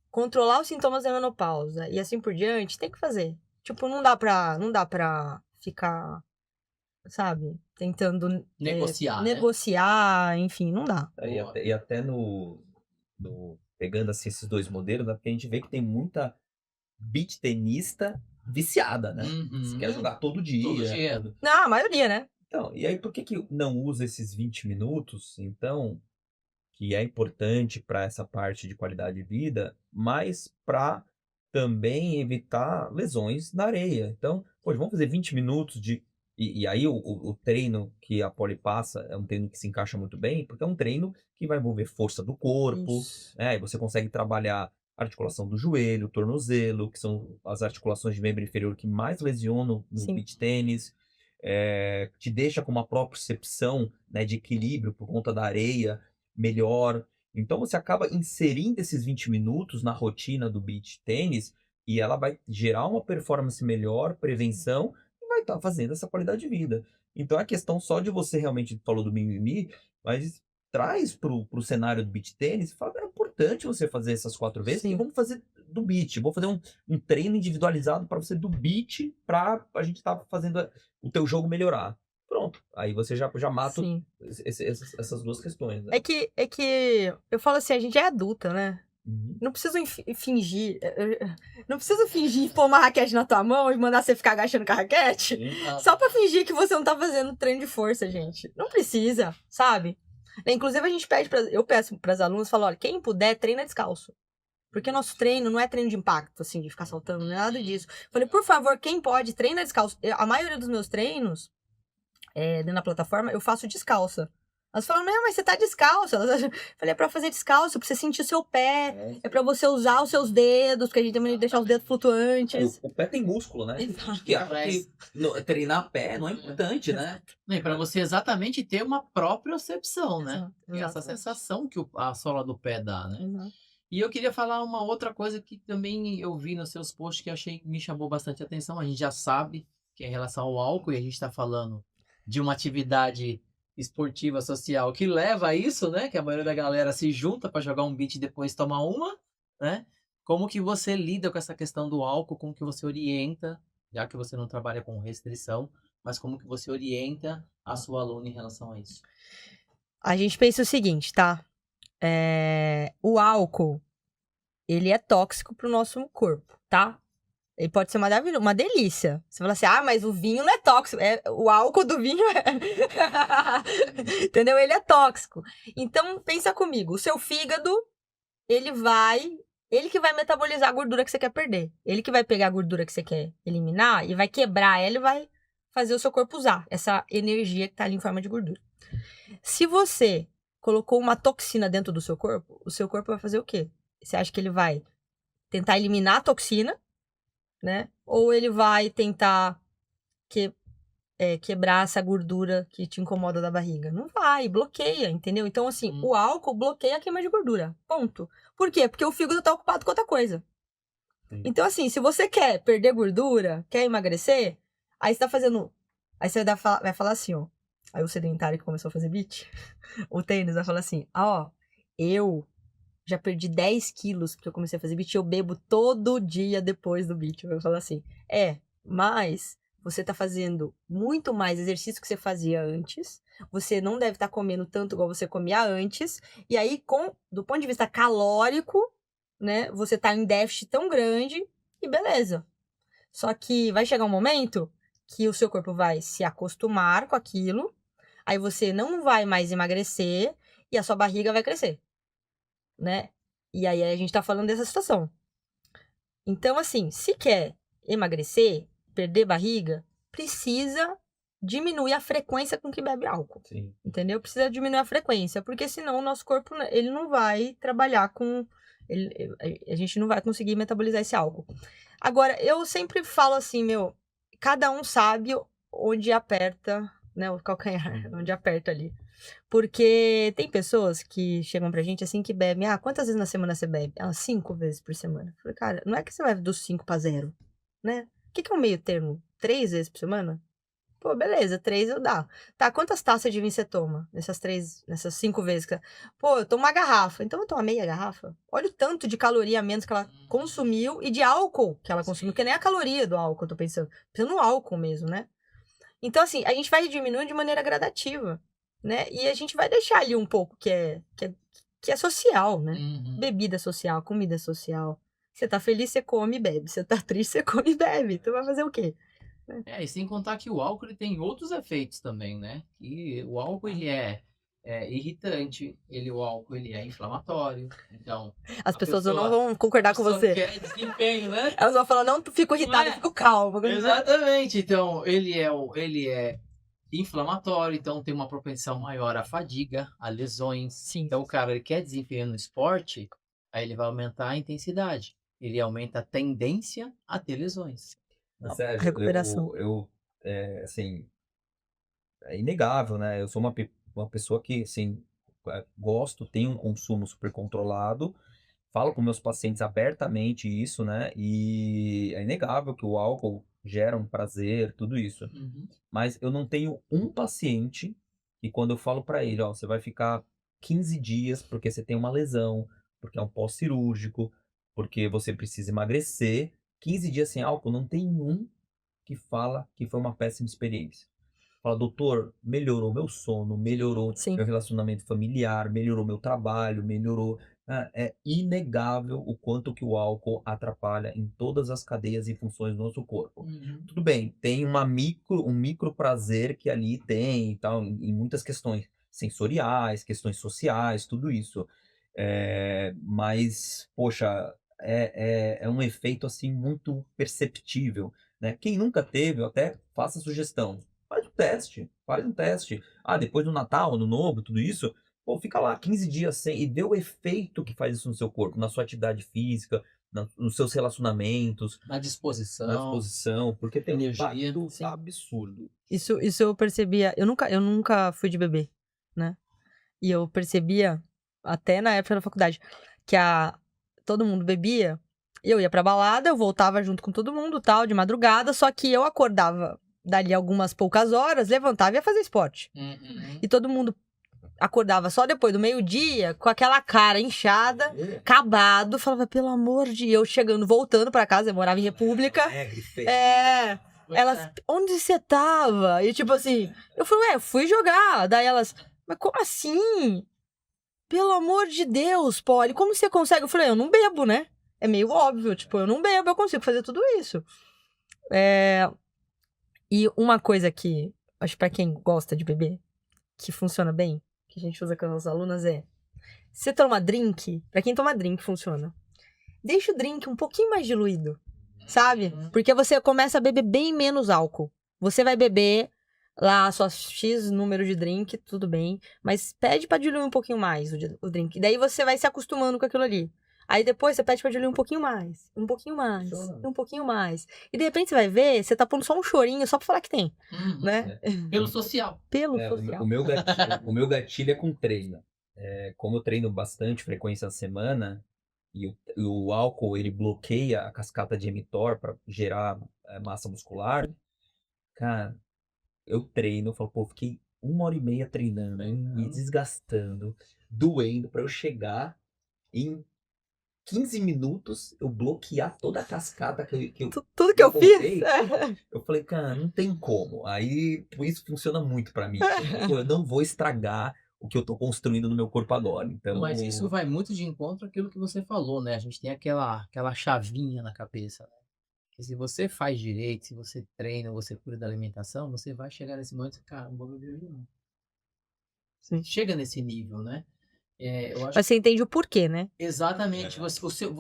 A: controlar os sintomas da menopausa e assim por diante, tem que fazer. Tipo, não dá pra ficar, sabe, tentando
C: Negociar, né?
A: negociar, enfim, não dá.
B: E até pegando assim, esses dois modelos, né? Porque a gente vê que tem muita beach tenista viciada, né? Você quer jogar todo dia.
C: Todo dia.
A: Não, a maioria, né?
B: Então, e aí por que não usa esses 20 minutos, então, que é importante para essa parte de qualidade de vida, mas para também evitar lesões na areia. Então, poxa, vamos fazer 20 minutos e aí o treino que a Polly passa é um treino que se encaixa muito bem, porque é um treino que vai envolver força do corpo, né? E você consegue trabalhar a articulação do joelho, tornozelo, que são as articulações de membro inferior que mais lesionam no
A: Sim.
B: beach tênis. Te deixa com uma propriocepção, né, de equilíbrio por conta da areia melhor. Então você acaba inserindo esses 20 minutos na rotina do beach tênis e ela vai gerar uma performance melhor, prevenção, e vai estar fazendo essa qualidade de vida. Então é questão só de você realmente falou do mimimi, mas traz pro cenário do beach tênis, fala: "É importante você fazer essas 4 vezes e
A: Sim.
B: vamos fazer do beach, vou fazer um treino individualizado para você do beach, pra a gente estar fazendo o teu jogo melhorar". Pronto, aí você já mata
A: Sim.
B: essas 2 questões, né.
A: É que eu falo assim, a gente é adulta, né?
B: Uhum.
A: Não preciso fingir. Não preciso fingir pôr uma raquete na tua mão e mandar você ficar agachando com a raquete
B: Sim.
A: só pra fingir que você não tá fazendo treino de força, gente. Não precisa, sabe? Inclusive, a gente pede eu peço pras alunas, falo, olha, quem puder, treina descalço. Porque nosso treino não é treino de impacto, assim, de ficar saltando, não é nada disso. Falei, por favor, quem pode, treina descalço. A maioria dos meus treinos, dentro da plataforma, eu faço descalça. Elas falam, não, mas você tá descalça. Falei, é pra fazer descalço, pra você sentir o seu pé, é pra você usar os seus dedos, porque a gente tem que deixar os dedos flutuantes.
B: O pé tem músculo, né? Tem gente que acha que treinar pé não é importante, né?
C: E para você exatamente ter uma propriocepção, né?
A: Exato,
C: Que é essa
A: exato.
C: sensação que a sola do pé dá, né?
A: Exato.
C: E eu queria falar uma outra coisa que também eu vi nos seus posts que achei que me chamou bastante atenção. A gente já sabe que é em relação ao álcool e a gente está falando de uma atividade esportiva social que leva a isso, né? Que a maioria da galera se junta para jogar um beat e depois tomar uma, né? Como que você lida com essa questão do álcool? Como que você orienta, já que você não trabalha com restrição, mas como que você orienta a sua aluna em relação a isso?
A: A gente pensa o seguinte, tá? O álcool, ele é tóxico pro nosso corpo, tá? Ele pode ser uma delícia. Você fala assim, mas o vinho não é tóxico. O álcool do vinho Entendeu? Ele é tóxico. Então, pensa comigo. O seu fígado, ele que vai metabolizar a gordura que você quer perder. Ele que vai pegar a gordura que você quer eliminar e vai quebrar ela e vai fazer o seu corpo usar essa energia que tá ali em forma de gordura. Se você colocou uma toxina dentro do seu corpo, o seu corpo vai fazer o quê? Você acha que ele vai tentar eliminar a toxina, né? Ou ele vai tentar quebrar essa gordura que te incomoda da barriga? Não vai, bloqueia, entendeu? Então, assim, o álcool bloqueia a queima de gordura. Ponto. Por quê? Porque o fígado tá ocupado com outra coisa.
B: Sim.
A: Então, assim, se você quer perder gordura, quer emagrecer, aí você tá fazendo. Aí você vai falar assim, ó. Aí o sedentário que começou a fazer beat, o tênis, vai falar assim: eu já perdi 10 quilos porque eu comecei a fazer beat, eu bebo todo dia depois do beat. Eu vou falar assim, mas você tá fazendo muito mais exercício que você fazia antes, você não deve estar comendo tanto igual você comia antes, e aí, do ponto de vista calórico, né, você tá em déficit tão grande, e beleza. Só que vai chegar um momento que o seu corpo vai se acostumar com aquilo, aí você não vai mais emagrecer, e a sua barriga vai crescer, né? E aí a gente tá falando dessa situação. Então, assim, se quer emagrecer, perder barriga, precisa diminuir a frequência com que bebe álcool.
B: Sim.
A: Entendeu? Precisa diminuir a frequência, porque senão o nosso corpo, ele não vai trabalhar com... a gente não vai conseguir metabolizar esse álcool. Agora, eu sempre falo assim, cada um sabe onde aperta, né, o calcanhar, onde aperta ali. Porque tem pessoas que chegam pra gente assim que bebem. Quantas vezes na semana você bebe? 5 vezes por semana. Eu falei, cara, não é que você vai dos 5 pra 0, né? O que é o meio termo? 3 vezes por semana? Pô, beleza, 3 eu dá. Tá, quantas taças de vinho você toma nessas 5 vezes? Pô, eu tomo uma garrafa. Então eu tomo meia garrafa. Olha o tanto de caloria a menos que ela consumiu e de álcool que ela consumiu, que nem a caloria do álcool, eu tô pensando. Pensando no álcool mesmo, né? Então, assim, a gente vai diminuindo de maneira gradativa, né? E a gente vai deixar ali um pouco que é social, né? Bebida social, comida social. Você tá feliz, você come e bebe. Você tá triste, você come e bebe. Tu vai fazer o quê?
C: E sem contar que o álcool ele tem outros efeitos também, né? E o álcool ele é irritante, o álcool ele é inflamatório. Então,
A: as
C: a
A: pessoas
C: pessoa-
A: não vão concordar com você.
C: quer desempenho, né?
A: Elas vão falar, não, fico irritada,
C: é?
A: fico calma.
C: Exatamente. Então, ele é inflamatório, então tem uma propensão maior à fadiga, a lesões.
A: Sim.
C: Então, o cara ele quer desempenho no esporte, aí ele vai aumentar a intensidade. Ele aumenta a tendência a ter lesões.
B: Mas, Sérgio,
A: Recuperação.
B: assim, é inegável, né? Eu sou uma pessoa que, assim, gosto, tenho um consumo super controlado, falo com meus pacientes abertamente isso, né? E é inegável que o álcool geram prazer, tudo isso.
C: Uhum.
B: Mas eu não tenho um paciente que quando eu falo pra ele, ó, você vai ficar 15 dias porque você tem uma lesão, porque é um pós-cirúrgico, porque você precisa emagrecer, 15 dias sem álcool, não tem um que fala que foi uma péssima experiência. Fala, doutor, melhorou meu sono, melhorou
A: Sim.
B: meu relacionamento familiar, melhorou meu trabalho, melhorou. É inegável o quanto que o álcool atrapalha em todas as cadeias e funções do nosso corpo.
C: Uhum.
B: Tudo bem, tem um micro prazer que ali tem e tal, em muitas questões sensoriais, questões sociais, tudo isso. Mas, poxa, é um efeito assim muito perceptível, né? Quem nunca teve, eu até faço a sugestão. Faz um teste. Ah, depois do Natal, Ano Novo, tudo isso, pô, fica lá 15 dias sem e vê o efeito que faz isso no seu corpo, na sua atividade física, nos seus relacionamentos,
C: Na
B: na
C: disposição,
B: disposição, porque tem um
C: energia.
B: impacto
A: Sim.
B: absurdo.
A: Isso eu percebia. Eu nunca fui de bebê, né? E eu percebia, até na época da faculdade, que todo mundo bebia. Eu ia pra balada, eu voltava junto com todo mundo, tal, de madrugada. Só que eu acordava dali algumas poucas horas, levantava e ia fazer esporte.
C: Uhum.
A: E todo mundo acordava só depois do meio-dia, com aquela cara inchada, acabado. Falava, pelo amor de... Eu chegando, voltando pra casa, eu morava em República.
B: Alegre, feliz.
A: Elas, onde você tava? E tipo assim, eu falei, fui jogar. Daí elas, mas como assim? Pelo amor de Deus, Polly, como você consegue? Eu falei, eu não bebo, né? É meio óbvio, tipo, eu não bebo, eu consigo fazer tudo isso. E uma coisa que, acho que pra quem gosta de beber, que funciona bem, que a gente usa com as nossas alunas você toma drink, pra quem toma drink funciona. Deixa o drink um pouquinho mais diluído, sabe? Porque você começa a beber bem menos álcool. Você vai beber lá só X número de drink, tudo bem, mas pede pra diluir um pouquinho mais o drink. Daí você vai se acostumando com aquilo ali. Aí depois você pede pra diluir um pouquinho mais, um pouquinho mais, um pouquinho mais. E de repente você vai ver, você tá pondo só um chorinho só pra falar que tem,
C: Uhum.
A: né?
C: Pelo social.
A: Pelo
B: É,
A: social.
B: o meu gatilho é com treino. Como eu treino bastante frequência na semana, e o álcool ele bloqueia a cascata de mTOR para gerar massa muscular, cara, eu treino, eu falo, pô, fiquei 1 hora e meia treinando, me desgastando, doendo, para eu chegar em 15 minutos eu bloquear toda a cascata que eu
A: Tudo que eu fiz.
B: voltei. Eu falei, cara, não tem como. Aí, isso funciona muito pra mim. Eu não vou estragar o que eu tô construindo no meu corpo agora. Então,
C: Mas isso vai muito de encontro àquilo que você falou, né? A gente tem aquela chavinha na cabeça, né? Que se você faz direito, se você treina, você cuida da alimentação, você vai chegar nesse momento e, cara, não vou beber hoje não.
A: Sim.
C: Chega nesse nível, né? Eu acho
A: Mas você entende o porquê, né?
C: exatamente. O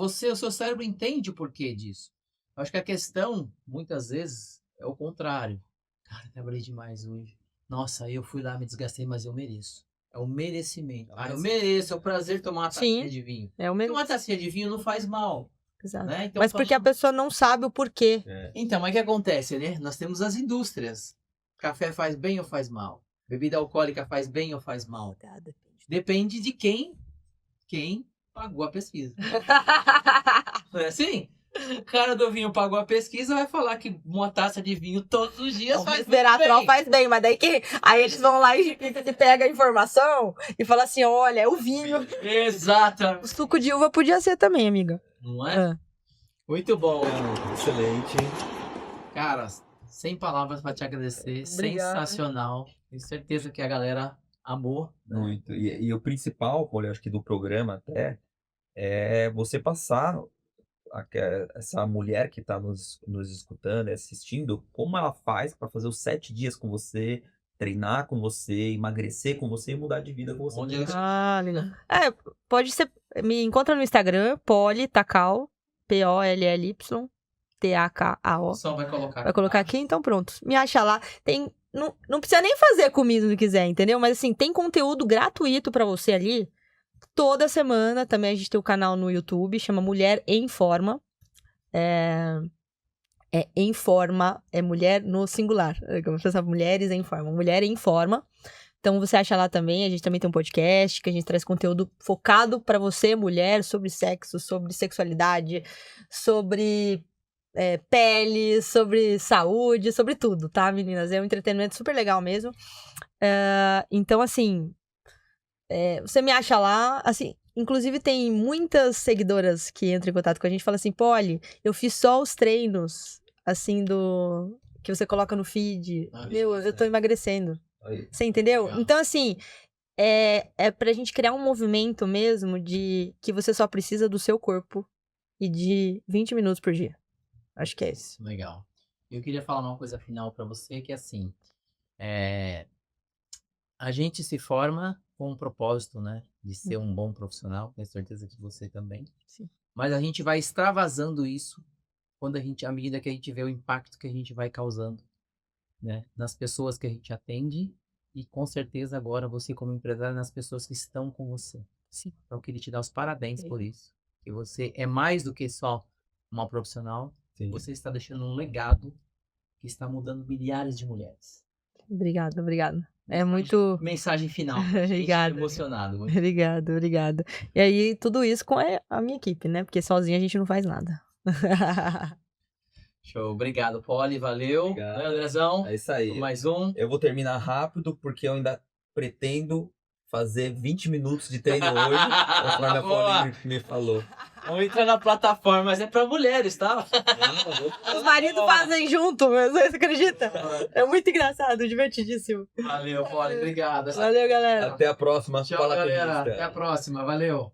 C: seu cérebro entende o porquê disso. Eu acho que a questão, muitas vezes, é o contrário. Cara, trabalhei demais hoje. Nossa, eu fui lá, me desgastei, mas eu mereço. É o merecimento. Ah, eu mereço, é o prazer de tomar uma tacinha
A: Sim,
C: de vinho.
A: é o
C: Porque
A: mesmo.
C: uma tacinha de vinho não faz mal.
A: Exato.
C: Né? Então,
A: Mas porque a pessoa não sabe o porquê.
C: Então, mas o que acontece, né? Nós temos as indústrias. Café faz bem ou faz mal? Bebida alcoólica faz bem ou faz mal? Depende de quem pagou a pesquisa. Não é assim? O cara do vinho pagou a pesquisa, vai falar que uma taça de vinho todos os dias faz
A: resveratrol
C: bem.
A: faz bem, mas daí aí eles vão lá e pegam a informação e falam assim, olha, é o vinho.
C: Exato.
A: O suco de uva podia ser também, amiga.
C: Não é? Muito bom.
B: excelente.
C: Cara, sem palavras para te agradecer.
A: Obrigada.
C: Sensacional. Tenho certeza que a galera amou. Né?
B: Muito. E o principal, Paulo, eu acho que do programa até, é você passar essa mulher que está nos escutando e assistindo, como ela faz para fazer os 7 dias com você, treinar com você, emagrecer com você e mudar de vida com você.
C: Onde ela-
A: Ah, legal. Pode ser. Me encontra no Instagram, Polly Takao, POLLY, TAKAO.
C: Só vai colocar.
A: Vai colocar aqui, então pronto. Me acha lá. Tem. Não precisa nem fazer comigo se quiser, entendeu? Mas assim, tem conteúdo gratuito pra você ali. Toda semana. Também a gente tem o canal no YouTube, chama Mulher em Forma. Em Forma, é mulher no singular. Como você sabe, mulheres em forma. Mulher em Forma. Então você acha lá também. A gente também tem um podcast que a gente traz conteúdo focado pra você, mulher, sobre sexo, sobre sexualidade, sobre pele, sobre saúde, sobre tudo, tá, meninas? É um entretenimento super legal mesmo. Então, assim, você me acha lá, assim, inclusive tem muitas seguidoras que entram em contato com a gente e falam assim, Polly, eu fiz só os treinos, assim, que você coloca no feed. Eu tô emagrecendo. Você entendeu?
C: Legal.
A: Então, assim, é pra gente criar um movimento mesmo de que você só precisa do seu corpo e de 20 minutos por dia. Acho que é isso.
C: Legal. Eu queria falar uma coisa final pra você, que é assim, a gente se forma com um propósito, né? De ser um bom profissional, tenho certeza que você também.
A: Sim.
C: Mas a gente vai extravasando isso à medida que a gente vê o impacto que a gente vai causando, né? Nas pessoas que a gente atende e com certeza agora você como empresário nas pessoas que estão com você.
A: Sim.
C: Então eu queria te dar os parabéns
A: Sim.
C: por isso. Que você é mais do que só uma profissional.
B: Sim.
C: Você está deixando um legado que está mudando milhares de mulheres.
A: Obrigada. É muito...
C: Mensagem final.
A: Obrigada.
C: Gente, emocionado. Muito.
A: Obrigada. E aí, tudo isso com a minha equipe, né? Porque sozinha a gente não faz nada.
C: Show. Obrigado, Polly. Valeu.
B: Obrigado.
C: Valeu, Andrezão.
B: É isso aí.
C: Mais um.
B: Eu vou terminar rápido, porque eu ainda pretendo fazer 20 minutos de treino hoje, conforme a Polly me falou.
C: Vamos entrar na plataforma, mas é pra mulheres, tá?
A: Os maridos fazem junto, você acredita? É muito engraçado, divertidíssimo.
C: Valeu, Polly. Obrigado.
A: Valeu, galera.
B: Até a próxima.
C: Tchau,
B: Fala
C: galera.
B: Tenista.
C: Até a próxima. Valeu.